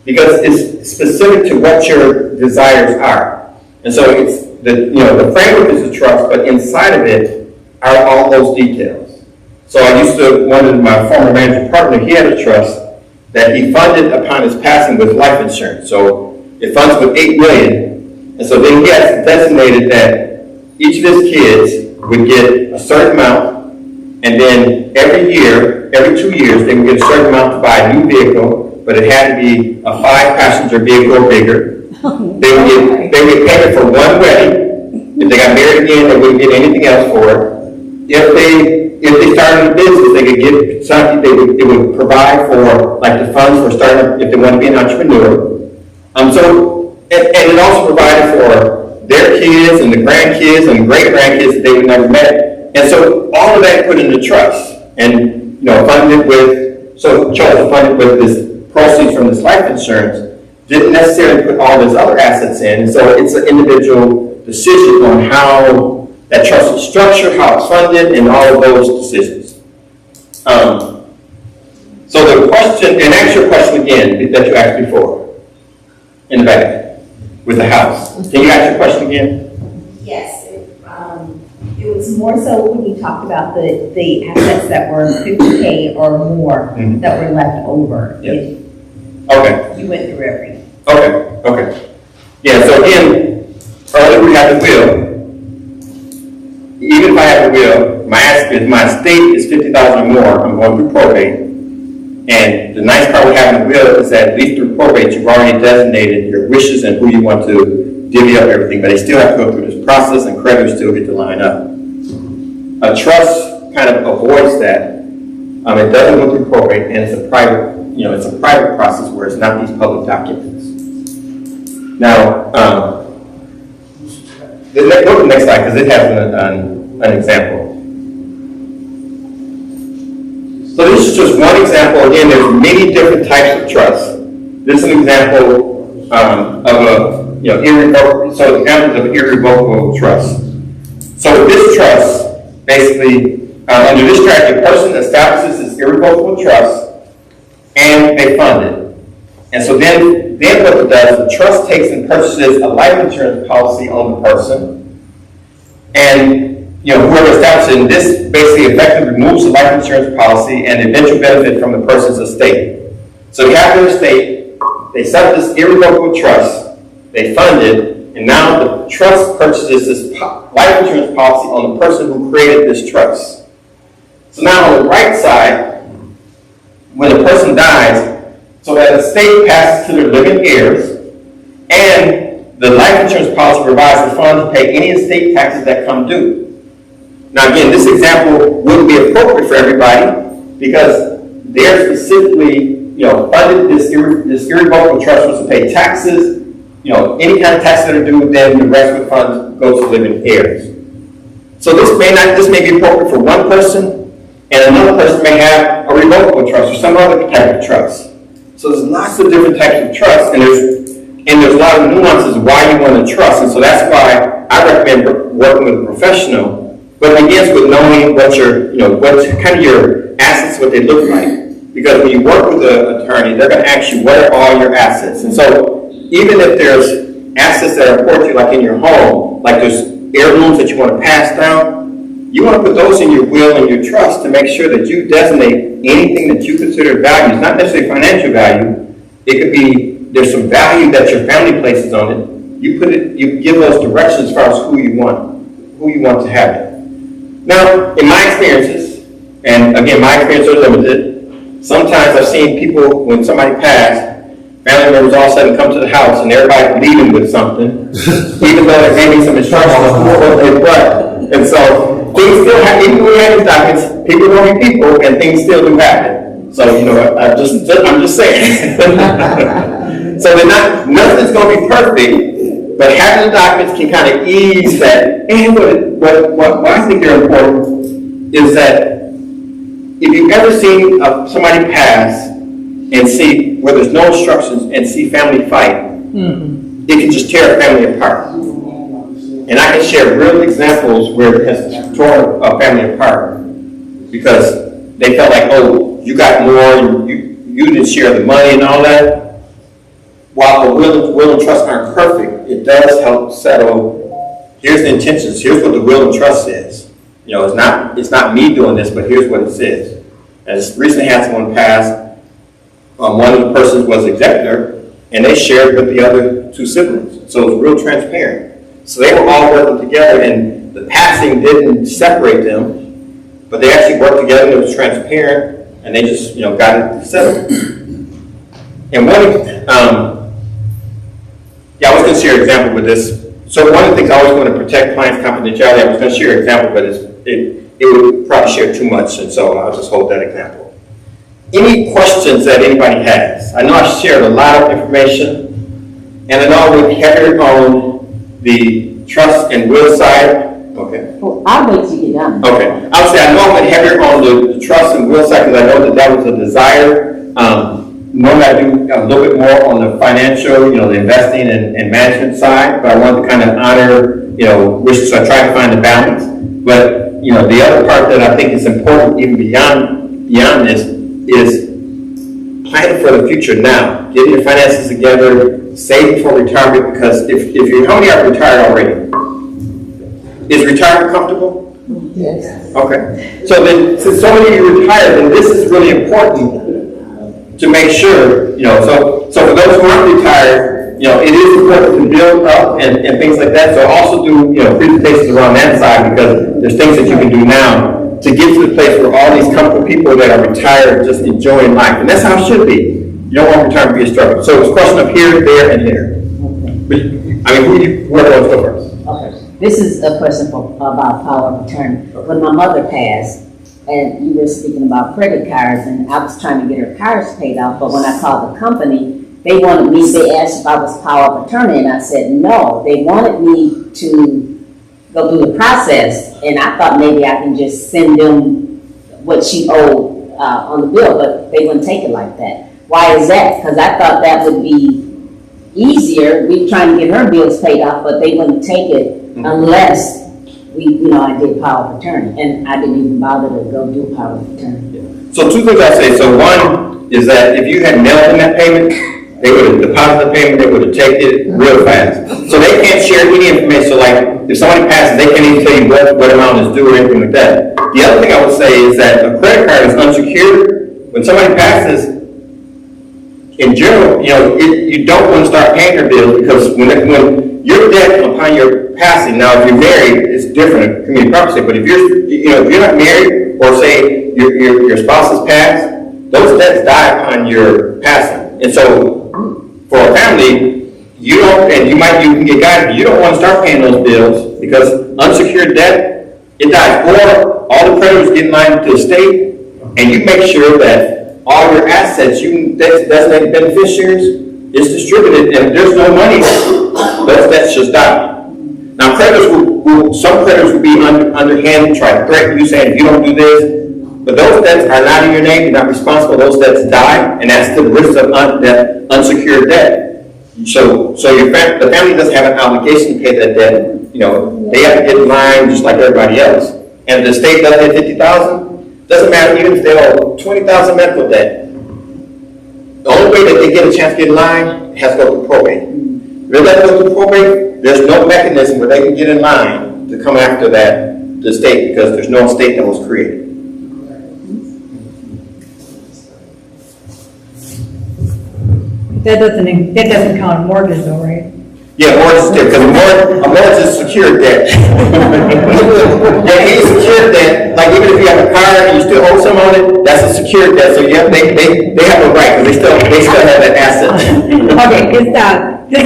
A: because it's specific to what your desires are. And so it's the framework is the trust, but inside of it are all those details. So I used to, one of my former managing partner, he had a trust that he funded upon his passing with life insurance. So it funds with $8 million. And so then he has designated that each of his kids would get a certain amount, and then every year, every 2 years, they would get a certain amount to buy a new vehicle, but it had to be a 5-passenger vehicle or bigger. They would get payment for one wedding. If they got married again, they wouldn't get anything else for it. If they started a business, they could get something. It would provide for the funds for starting up if they want to be an entrepreneur. And it also provided for their kids and the grandkids and great grandkids that they would never met. And so all of that put into trust and funded with. So Charles funded with this proceeds from this life insurance. Didn't necessarily put all those other assets in. And so it's an individual decision on how that trust is structured, how it's funded, and all of those decisions. So the question, and ask your question again that you asked before, in the back, with the house. Can you ask your question again?
J: Yes, it was more so when you talked about the assets that were 50K or more that were left over.
A: Yes. Okay.
J: You went through everything.
A: Okay. Yeah, so again, earlier we had the will. Even if I have a will, if my estate is $50,000 or more, I'm going through probate. And the nice part with having a will is that at least through probate, you've already designated your wishes and who you want to divvy up everything, but they still have to go through this process and creditors still get to line up. A trust kind of avoids that. It doesn't go through probate, and it's a private, it's a private process where it's not these public documents. Now, go to the next slide because it has an example. So this is just one example. Again, there's many different types of trust. This is an example of a irrevocable. So examples of irrevocable trust. So this trust, basically, under this strategy, a person establishes this irrevocable trust, and they fund it. And so then what it does, the trust takes and purchases a life insurance policy on the person, and whoever establishes it, this basically effectively removes the life insurance policy and the eventual benefit from the person's estate. So they have their estate, they set up this irrevocable trust, they fund it, and now the trust purchases this life insurance policy on the person who created this trust. So now on the right side, when a person dies, so that estate passes to their living heirs, and the life insurance policy provides the fund to pay any estate taxes that come due. Now again, this example wouldn't be appropriate for everybody because they're specifically, funded this irrevocable trust was to pay taxes, any kind of taxes that are due, then the rest of the funds goes to living heirs. So this may be appropriate for one person, and another person may have a revocable trust or some other type of trust. So there's lots of different types of trust, and there's a lot of nuances why you want to trust, and so that's why I recommend working with a professional. But it begins with knowing what kind of your assets, what they look like. Because when you work with an attorney, they're going to ask you what are all your assets. And so even if there's assets that are important to you, like in your home, like there's heirlooms that you want to pass down, you want to put those in your will and your trust to make sure that you designate anything that you consider value. It's not necessarily financial value. It could be there's some value that your family places on it. You give those directions as far as who you want to have it. Now, in my experiences, and again, my experiences are limited, sometimes I've seen people, when somebody passed, family members all of a sudden come to the house and everybody's leaving with something, even though there may be some instructions for their butt. And so, things still happen, even when we have these documents, people will be people, and things still do happen. So, I'm just saying. So nothing's going to be perfect, but having the documents can kind of ease that. And what I think they're important is that if you've ever seen somebody pass and see where there's no instructions and see family fight, it can just tear a family apart. And I can share real examples where it has torn a family apart because they felt like, oh, you got more, you didn't share the money and all that. While the will and trust aren't perfect, it does help settle. Here's the intentions. Here's what the will and trust says. It's not me doing this, but here's what it says. I just recently had someone pass. One of the persons was executor, and they shared with the other two siblings. So it was real transparent. So they were all working together, and the passing didn't separate them, but they actually worked together. And it was transparent, and they just got it settled. And I was going to share an example with this. So one of the things I always want to protect clients' confidentiality. I was going to share an example, but it would probably share too much, and so I'll just hold that example. Any questions that anybody has? I know I shared a lot of information, and I know we're heavier on the trust and will side. Okay.
G: Well, I'll wait till you get done.
A: Okay. I would say I know I'm heavier on the trust and will side because I know that was a desire. Normally I do a little bit more on the financial, the investing and management side, but I wanted to kind of honor, so I try to find a balance. But, the other part that I think is important even beyond this is planning for the future now. Getting your finances together, saving for retirement, because how many are retired already? Is retirement comfortable?
E: Yes.
A: Okay. So then, since so many of you retired, then this is really important to make sure, so for those who aren't retired, it is important to build up and things like that. So also do, presentations around that side because there's things that you can do now to get to the place where all these comfortable people that are retired just enjoying life. And that's how it should be. You don't want retirement to be a struggle. So it's a question of here, there, and here. But, whoever wants to go first.
G: Okay. This is a question about power of attorney. When my mother passed, and you were speaking about credit cards, and I was trying to get her cards paid off, but when I called the company, they asked if I was power of attorney, and I said no. They wanted me to go through the process, and I thought maybe I can just send them what she owed on the bill, but they wouldn't take it like that. Why is that? Because I thought that would be easier. We trying to get her bills paid off, but they wouldn't take it unless I did power of attorney, and I didn't even bother to go do power of attorney.
A: So two things I say. So one is that if you had mailed in that payment, they would have deposited the payment, they would have taken it real fast. So they can't share any information. So like, if somebody passes, they can't even tell you what amount is due or anything like that. The other thing I would say is that a credit card is unsecured. When somebody passes, in general, you don't want to start paying their bills, because when your debt upon your passing, now if you're married, it's different, community property, but if you're not married, or say your spouse has passed, those debts die upon your passing. And so for a family, you can get guided, you don't want to start paying those bills, because unsecured debt, it dies. Or all the creditors get in line to the state, and you make sure that all your assets, designated beneficiaries, is distributed, and if there's no money, those debts just die. Now, some creditors will be underhanded, try to threaten you, saying if you don't do this, but those debts are not in your name, you're not responsible, those debts die, and that's the risk of unsecured debt. So the family doesn't have an obligation to pay that debt. They have to get in line just like everybody else. And if the state doesn't hit $50,000, doesn't matter even if they owe $20,000 medical debt. The only way that they get a chance to get in line has to go through probate. If they let go through probate, there's no mechanism where they can get in line to come after the state, because there's no state that was created.
B: That doesn't count a mortgage though, right?
A: Yeah, mortgage debt, because a mortgage is secured debt. Any secured debt, like even if you have a car and you still owe some on it, that's a secured debt. So they have a right, because they still have that asset.
B: Okay, this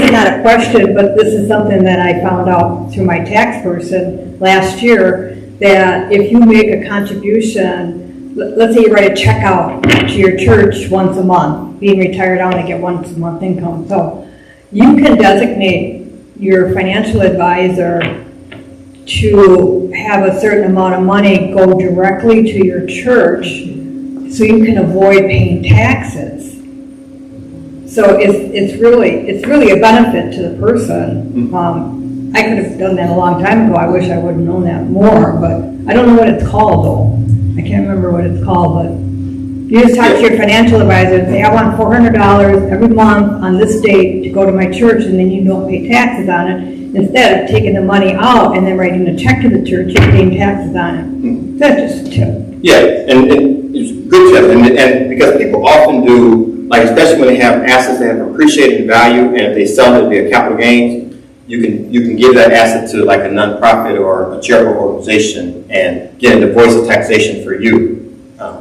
B: is not a question, but this is something that I found out through my tax person last year, that if you make a contribution, let's say you write a check out to your church once a month, being retired, I only get once a month income, so you can designate your financial advisor to have a certain amount of money go directly to your church, so you can avoid paying taxes. So it's really a benefit to the person. I could have done that a long time ago. I wish I would have known that more, but I don't know what it's called though. I can't remember what it's called, but you just talk to your financial advisor and say, I want $400 every month on this date to go to my church, and then you don't pay taxes on it. Instead of taking the money out and then writing a check to the church, you're paying taxes on it. That's just a tip.
A: Yeah, and it's a good tip, and because people often do, like especially when they have assets that have appreciated in value, and if they sell it via capital gains, you can give that asset to like a nonprofit or a charitable organization and get a voice of taxation for you.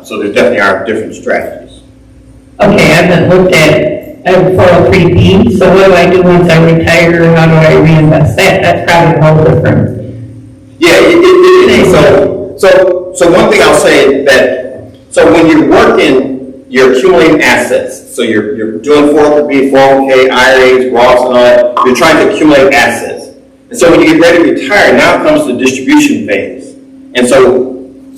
A: So there definitely are different strategies.
C: Okay, I haven't looked at 403B, so what do I do once I retire? How do I reinvest that? That's probably a whole different.
A: Yeah, it is. So one thing I'll say so when you're working, you're accumulating assets. So you're doing 403B, 401k, IRAs, Roths, and all that. You're trying to accumulate assets. And so when you get ready to retire, now comes the distribution phase. And so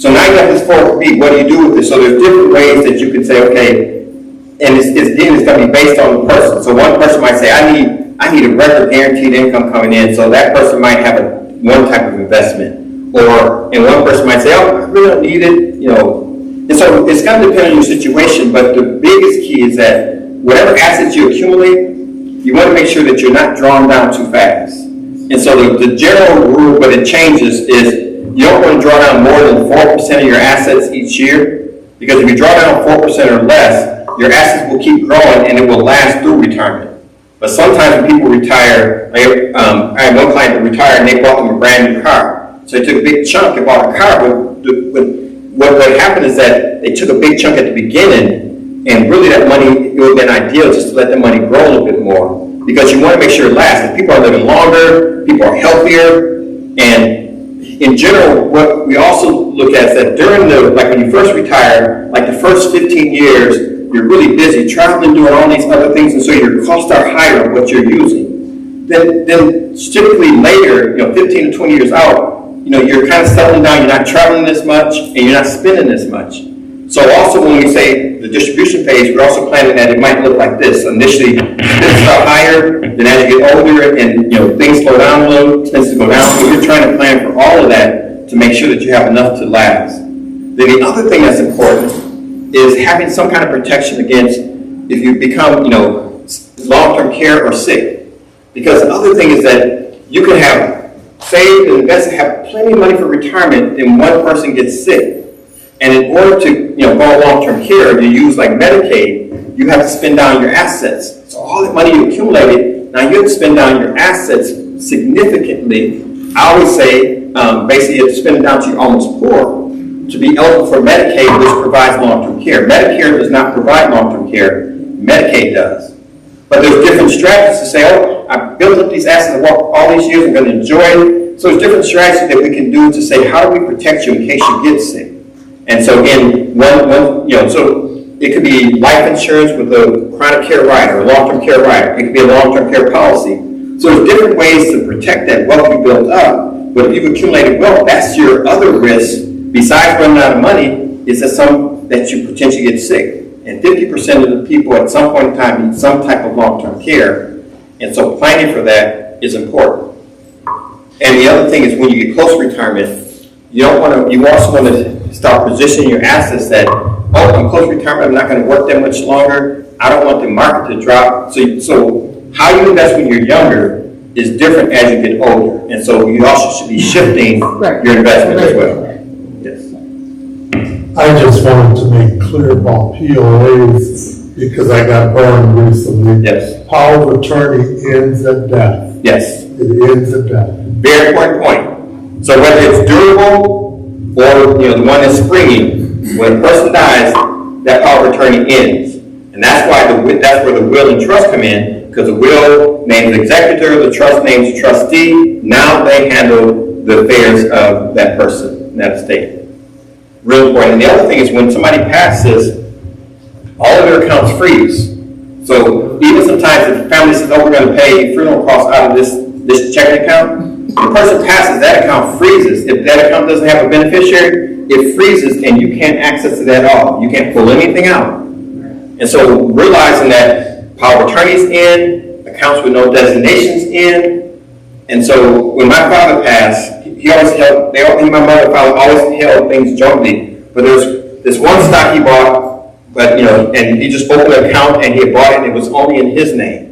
A: now you have this 403B, what do you do with it? So there's different ways that you can say, okay, and it's going to be based on the person. So one person might say, I need a record guaranteed income coming in, so that person might have one type of investment. And one person might say, oh, I really don't need it, And so it's going to depend on your situation, but the biggest key is that whatever assets you accumulate, you want to make sure that you're not drawn down too fast. And so the general rule, but it changes, is you don't want to draw down more than 4% of your assets each year, because if you draw down 4% or less, your assets will keep growing and it will last through retirement. But sometimes when people retire, I had one client that retired and they bought them a brand new car. So they took a big chunk and bought a car, but what happened is that they took a big chunk at the beginning, and really that money, it would have been ideal just to let the money grow a little bit more, because you want to make sure it lasts. If people are living longer, people are healthier, and in general, what we also look at is that during like when you first retire, like the first 15 years, you're really busy traveling, doing all these other things, and so your costs are higher of what you're using. Then typically later, 15 to 20 years out, you're kind of settling down, you're not traveling as much, and you're not spending as much. So also when we say the distribution page, we're also planning that it might look like this. Initially, expenses are higher, then as you get older and things slow down a little, expenses go down. So you're trying to plan for all of that to make sure that you have enough to last. Then the other thing that's important is having some kind of protection against if you become, long-term care or sick. Because the other thing is that you can have saved and invested, have plenty of money for retirement, then one person gets sick. And in order to go long-term care, you use like Medicaid, you have to spend down your assets. So all that money you accumulated, now you have to spend down your assets significantly. I always say, basically you have to spend it down to you're almost poor to be eligible for Medicaid, which provides long-term care. Medicare does not provide long-term care, Medicaid does. But there's different strategies to say, I built up these assets, I worked all these years, I'm going to enjoy it. So there's different strategies that we can do to say, how do we protect you in case you get sick? And so again, so it could be life insurance with a chronic care rider, a long-term care rider. It could be a long-term care policy. So there's different ways to protect that wealth you built up. But if you've accumulated wealth, that's your other risk. Besides running out of money, is that you potentially get sick. And 50% of the people at some point in time need some type of long-term care. And so planning for that is important. And the other thing is when you get close to retirement, you also want to start positioning your assets that, I'm close to retirement, I'm not going to work that much longer. I don't want the market to drop. So how you invest when you're younger is different as you get older. And so you also should be shifting your investment as well. Yes.
D: I just wanted to make clear about POAs because I got burned recently. Yes. Power of attorney ends at death.
A: Yes.
D: It ends at death.
A: Very important point. So whether it's durable or the one that's springing, when a person dies, that power of attorney ends. And that's where the will and trust come in, because the will names the executor, the trust names the trustee. Now they handle the affairs of that person, that estate. Real important. And the other thing is when somebody passes, all of their accounts freeze. So even sometimes if the family says, we're going to pay funeral costs out of this checking account, the person passes, that account freezes. If that account doesn't have a beneficiary, it freezes and you can't access it at all. You can't pull anything out. And so realizing that power of attorney is in, accounts with no designations in. And so when my father passed, he always held, my mother and father always held things jointly. But there's this one stock he bought, but and he just opened an account and he had bought it and it was only in his name.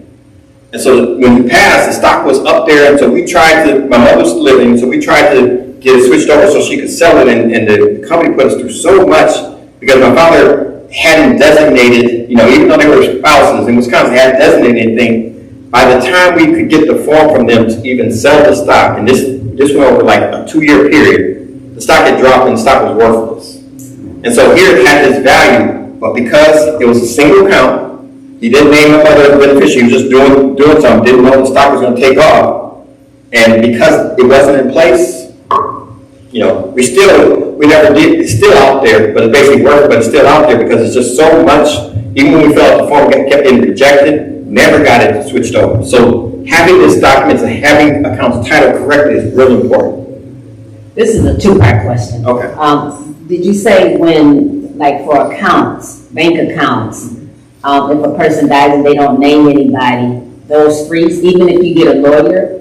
A: And so when he passed, the stock was up there, and so we tried to, my mother was living, so we tried to get it switched over so she could sell it, and the company put us through so much, because my father hadn't designated, even though they were spouses in Wisconsin, hadn't designated anything. By the time we could get the form from them to even sell the stock, and this went over like a 2-year period, the stock had dropped and the stock was worthless. And so here it had this value, but because it was a single account, he didn't name no other beneficiary. He was just doing something. Didn't know the stock was going to take off, and because it wasn't in place, we never did. It's still out there, but it's basically working. But it's still out there because it's just so much. Even when we filled out the form, kept getting rejected. Never got it switched over. So having this documents and having accounts titled correctly is really important.
G: This is a 2-part question.
A: Okay.
G: Did you say when, like for accounts, bank accounts, if a person dies and they don't name anybody, those freeze, even if you get a lawyer,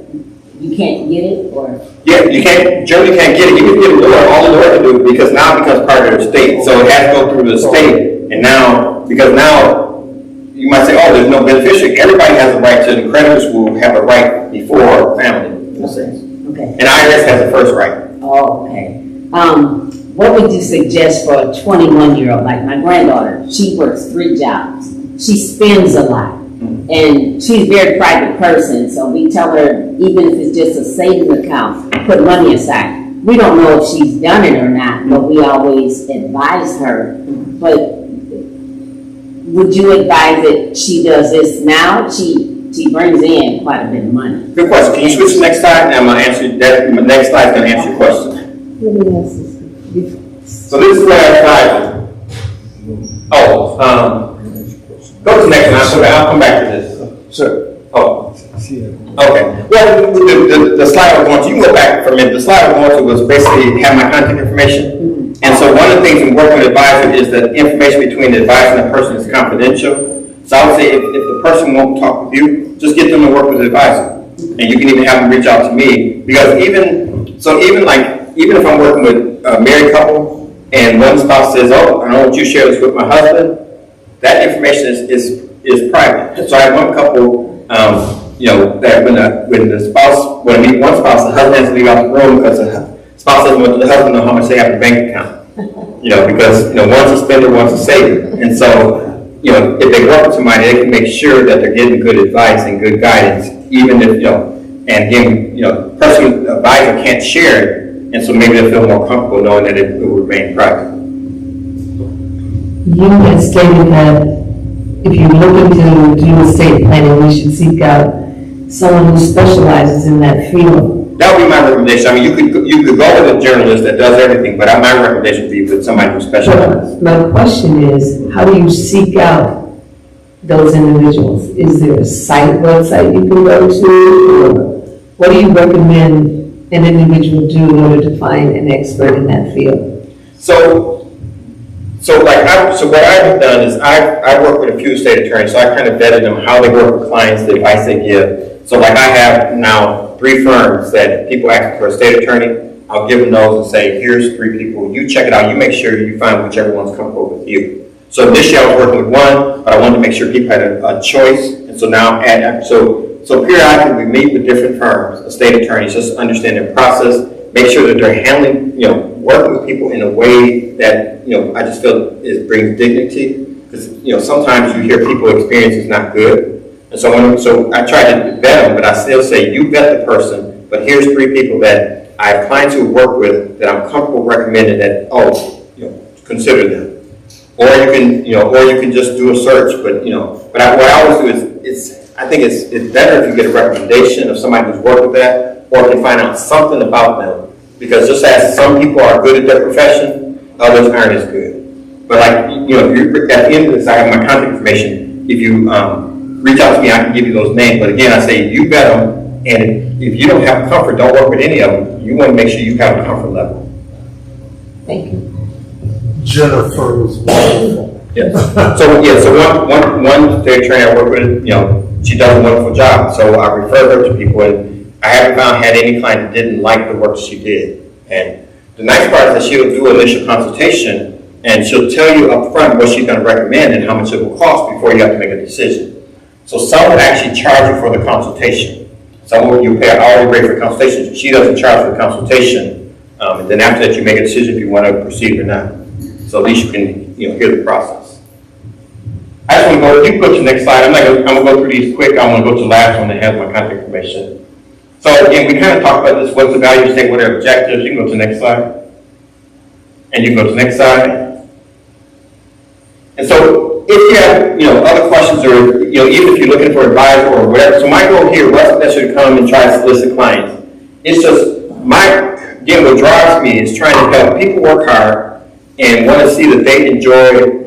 G: you can't get it, or?
A: Yeah, generally can't get it. You can get a lawyer, all the lawyer can do, because now it becomes part of the state. So it has to go through the state, and now you might say, there's no beneficiary. Everybody has a right to, the creditors will have a right before family, in a sense.
G: Okay.
A: And IRS has the first right.
G: Oh, okay. What would you suggest for a 21-year-old, like my granddaughter? She works 3 jobs. She spends a lot. And she's a very private person, so we tell her, even if it's just a savings account, put money aside. We don't know if she's done it or not, but we always advise her. But would you advise that she does this now? She she brings in quite a bit of money.
A: Good question. Can you switch to the next slide? And I'm gonna answer that. My next slide is gonna answer your question.
E: Let me ask this.
A: So this is where I tried. Oh, go to the next one. I'll come back to this.
F: Sure.
A: Oh, okay. Well, the slide I was going to, you can go back for a minute. The slide I was going to was basically have my contact information. And so one of the things in working with advisor is that information between the advisor and the person is confidential. So I would say if the person won't talk with you, just get them to work with the advisor. And you can even have them reach out to me. Because even if I'm working with a married couple and one spouse says, oh, I don't want you to share this with my husband, that information is private. So I have one couple, that when I meet one spouse, the husband has to leave out the room because the spouse doesn't want the husband to know how much they have in the bank account. Because one's a spender, one's a saver. And so, if they work with somebody, they can make sure that they're getting good advice and good guidance, even if, and again, person advisor can't share it, and so maybe they'll feel more comfortable knowing that it will remain private.
E: You had stated that if you're looking to do estate planning, we should seek out someone who specializes in that field.
A: That would be my recommendation. I mean, you could go with a journalist that does everything, but my recommendation would be with somebody who specializes.
E: My question is, how do you seek out those individuals? Is there a website you can go to, or what do you recommend an individual do in order to find an expert in that field?
A: So what I've done is I work with a few estate attorneys, so I kind of vetted them, how they work with clients, the advice they give. So like I have now 3 firms that people ask for a estate attorney. I'll give them those and say, here's 3 people. You check it out. You make sure you find whichever one's comfortable with you. So initially I was working with one, but I wanted to make sure people had a choice. And so now so periodically we meet with different firms, estate attorneys, just to understand their process, make sure that they're handling, working with people in a way that, I just feel it brings dignity. Because, sometimes you hear people's experience is not good. And so I try to vet them, but I still say, you vet the person, but here's 3 people that I have clients who work with that I'm comfortable recommending that, consider them. Or you can just do a search, but what I always do is I think it's better if you get a recommendation of somebody who's worked with that, or can find out something about them. Because just as some people are good at their profession, others aren't as good. But at the end of this, I have my contact information. If you reach out to me, I can give you those names. But again, I say you vet them, and if you don't have comfort, don't work with any of them. You want to make sure you have a comfort level.
E: Thank you.
D: Jennifer is wonderful.
A: Yes. So one estate attorney I work with, she does a wonderful job. So I refer her to people, and I haven't had any client that didn't like the work she did. And the nice part is that she'll do an initial consultation, and she'll tell you up front what she's going to recommend and how much it will cost before you have to make a decision. So some will actually charge you for the consultation. Some will you pay an hourly rate for consultation. She doesn't charge for the consultation. And then after that, you make a decision if you want to proceed or not. So at least you can hear the process. I just want to you can go to the next slide. I'm going to go through these quick. I want to go to the last one that has my contact information. So again, we kind of talked about this, what's the value statement, what are objectives. You can go to the next slide. And you can go to the next slide. And so if you have, other questions or, even if you're looking for advice or whatever. So my goal here wasn't necessarily to come and try to solicit clients. It's just again, what drives me is trying to help people work hard and want to see that they enjoy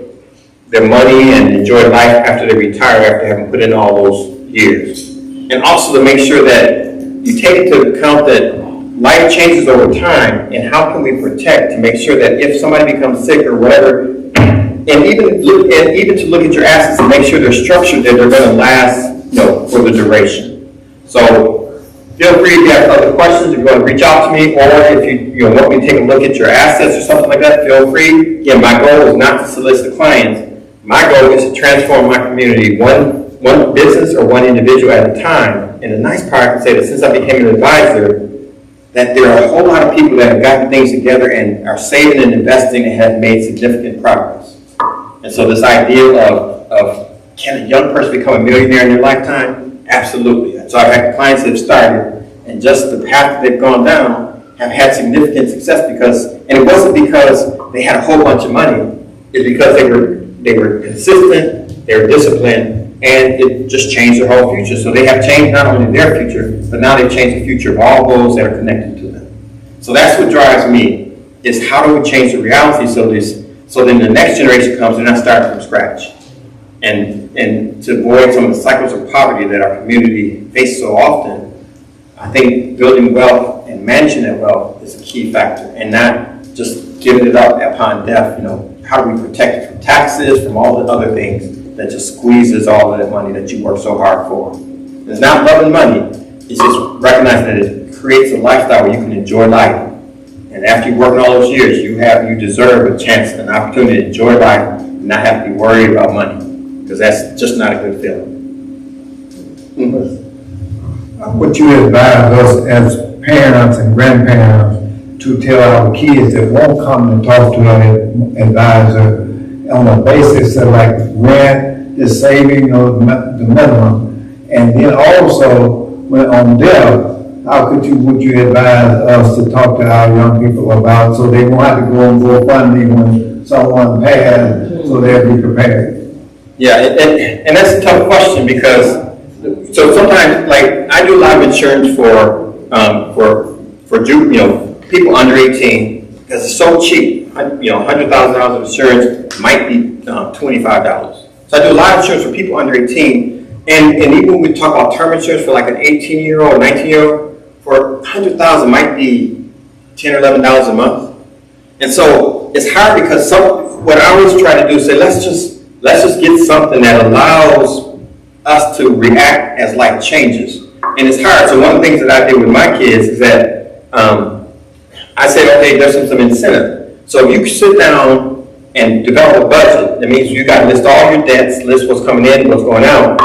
A: their money and enjoy life after they retire, after having put in all those years. And also to make sure that you take into account that life changes over time, and how can we protect to make sure that if somebody becomes sick or whatever, and even to look at your assets and make sure they're structured that they're going to last, for the duration. So feel free if you have other questions, if you want to reach out to me, or if you want me to take a look at your assets or something like that, feel free. Again, my goal is not to solicit clients. My goal is to transform my community one business or one individual at a time. And the nice part, I can say that since I became an advisor, that there are a whole lot of people that have gotten things together and are saving and investing and have made significant progress. And so this idea of can a young person become a millionaire in their lifetime? Absolutely. And so I've had clients that have started, and just the path that they've gone down have had significant success and it wasn't because they had a whole bunch of money. It's because they were consistent, they were disciplined, and it just changed their whole future. So they have changed not only their future, but now they've changed the future of all those that are connected to them. So that's what drives me, is how do we change the reality so then the next generation comes and not start from scratch. And to avoid some of the cycles of poverty that our community faces so often, I think building wealth and managing that wealth is a key factor, and not just giving it up upon death. How do we protect it from taxes, from all the other things that just squeezes all of that money that you work so hard for? It's not loving money, it's just recognizing that it creates a lifestyle where you can enjoy life. And after you work all those years, you deserve a chance, an opportunity to enjoy life and not have to be worried about money, because that's just not a good feeling.
F: Would you advise us as parents and grandparents to tell our kids that won't come and talk to an advisor on a basis of like rent, the saving, the minimum, and then also when on death, would you advise us to talk to our young people about, so they won't have to go and GoFundMe when someone passed, so they'll be prepared?
A: Yeah, and that's a tough question, because so sometimes, like, I do a lot of insurance for people under 18, because it's so cheap. $100,000 of insurance might be $25. So I do a lot of insurance for people under 18, and even when we talk about term insurance for like an 18-year-old, 19-year-old, for $100,000 might be $10 or $11 a month. And so it's hard, because what I always try to do is say, let's just get something that allows us to react as life changes. And it's hard. So one of the things that I did with my kids is that I said, okay, there's some incentive. So if you sit down and develop a budget, that means you got to list all your debts, list what's coming in, what's going out.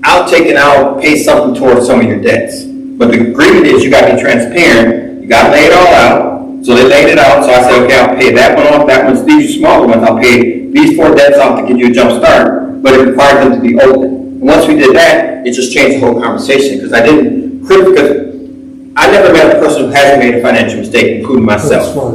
A: I'll take and I'll pay something towards some of your debts. But the agreement is you got to be transparent. You got to lay it all out. So they laid it out. So I said, okay, I'll pay that one off. That one's these smaller ones. I'll pay these 4 debts off to give you a jump start. But it required them to be open. And once we did that, it just changed the whole conversation, because I never met a person who hasn't made a financial mistake, including myself. All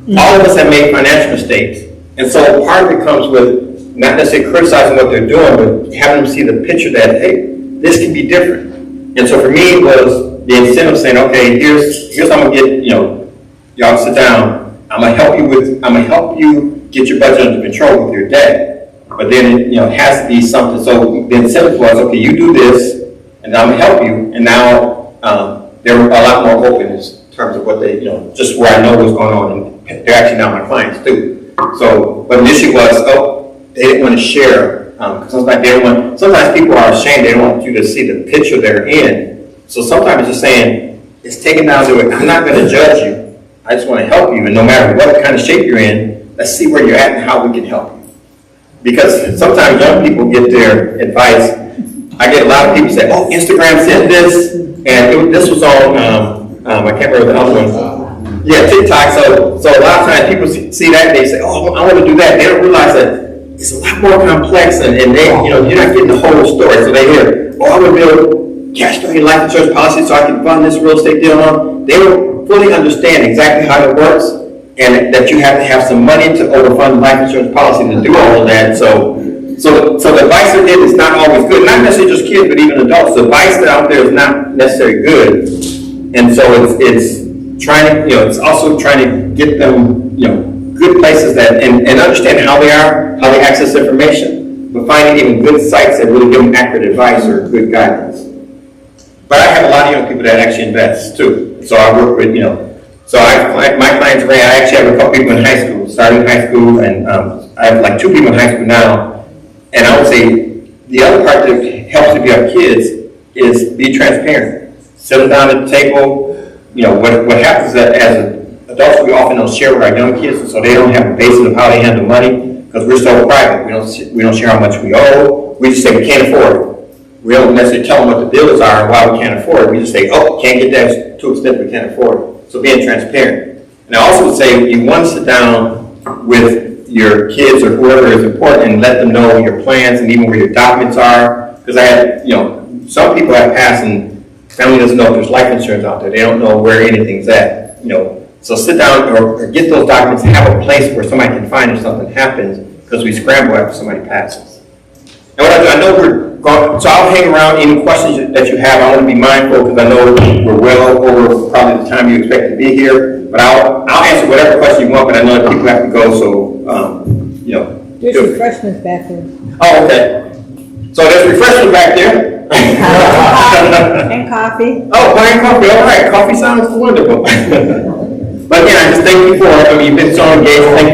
A: of us have made financial mistakes. And so part of it comes with not necessarily criticizing what they're doing, but having them see the picture that, hey, this can be different. And so for me, it was the incentive saying, okay, here's how I'm gonna get, y'all sit down. I'm gonna help you get your budget under control with your debt. But then it has to be something. So the incentive was, okay, you do this, and I'm gonna help you. And now they're a lot more open in terms of what they, just where I know what's going on, and they're actually now my clients too. So, but the issue was, they didn't want to share. Sometimes people are ashamed. They don't want you to see the picture they're in. So sometimes it's just saying, it's taken down to it. I'm not going to judge you. I just want to help you. And no matter what kind of shape you're in, let's see where you're at and how we can help you. Because sometimes young people get their advice. I get a lot of people say, oh, Instagram said this. And this was on, I can't remember the other one. Yeah, TikTok. So a lot of times people see that and they say, oh, I want to do that. They don't realize that it's a lot more complex, and they, you're not getting the whole story. So they hear, oh, I want to build cash value life insurance policy so I can fund this real estate deal on. They don't fully understand exactly how it works, and that you have to have some money to overfund life insurance policy to do all of that. So the advice they get is not always good. Not necessarily just kids, but even adults. The advice that out there is not necessarily good, and so it's trying to, it's also trying to get them, good places that, and understanding how they access information, but finding even good sites that really give them accurate advice or good guidance. But I have a lot of young people that actually invest too. So I work with, my clients, I actually have a couple people in high school, starting in high school, and I have like 2 people in high school now. And I would say the other part that helps if you have kids is be transparent. Sit them down at the table. What happens is that as adults, we often don't share with our young kids, and so they don't have a basis of how they handle money, because we're so private. We don't share how much we owe. We just say we can't afford it. We don't necessarily tell them what the bills are and why we can't afford it. We just say, oh, can't get that, it's too expensive, we can't afford it. So being transparent. And I also would say you want to sit down with your kids or whoever is important and let them know your plans and even where your documents are. Because I had, some people have passed and family doesn't know if there's life insurance out there. They don't know where anything's at, So sit down or get those documents and have a place where somebody can find if something happens, because we scramble after somebody passes. And what I do, I know we're So I'll hang around, any questions that you have, I want to be mindful, because I know we're well over probably the time you expect to be here, but I'll answer whatever question you want, but I know that people have to go, so, you know.
B: There's refreshments back there.
A: Oh, okay. So there's refreshment back there.
B: And coffee.
A: Oh, pie and coffee, all right, coffee sounds wonderful. But again, I just thank you for, I mean, you've been so engaged, thank you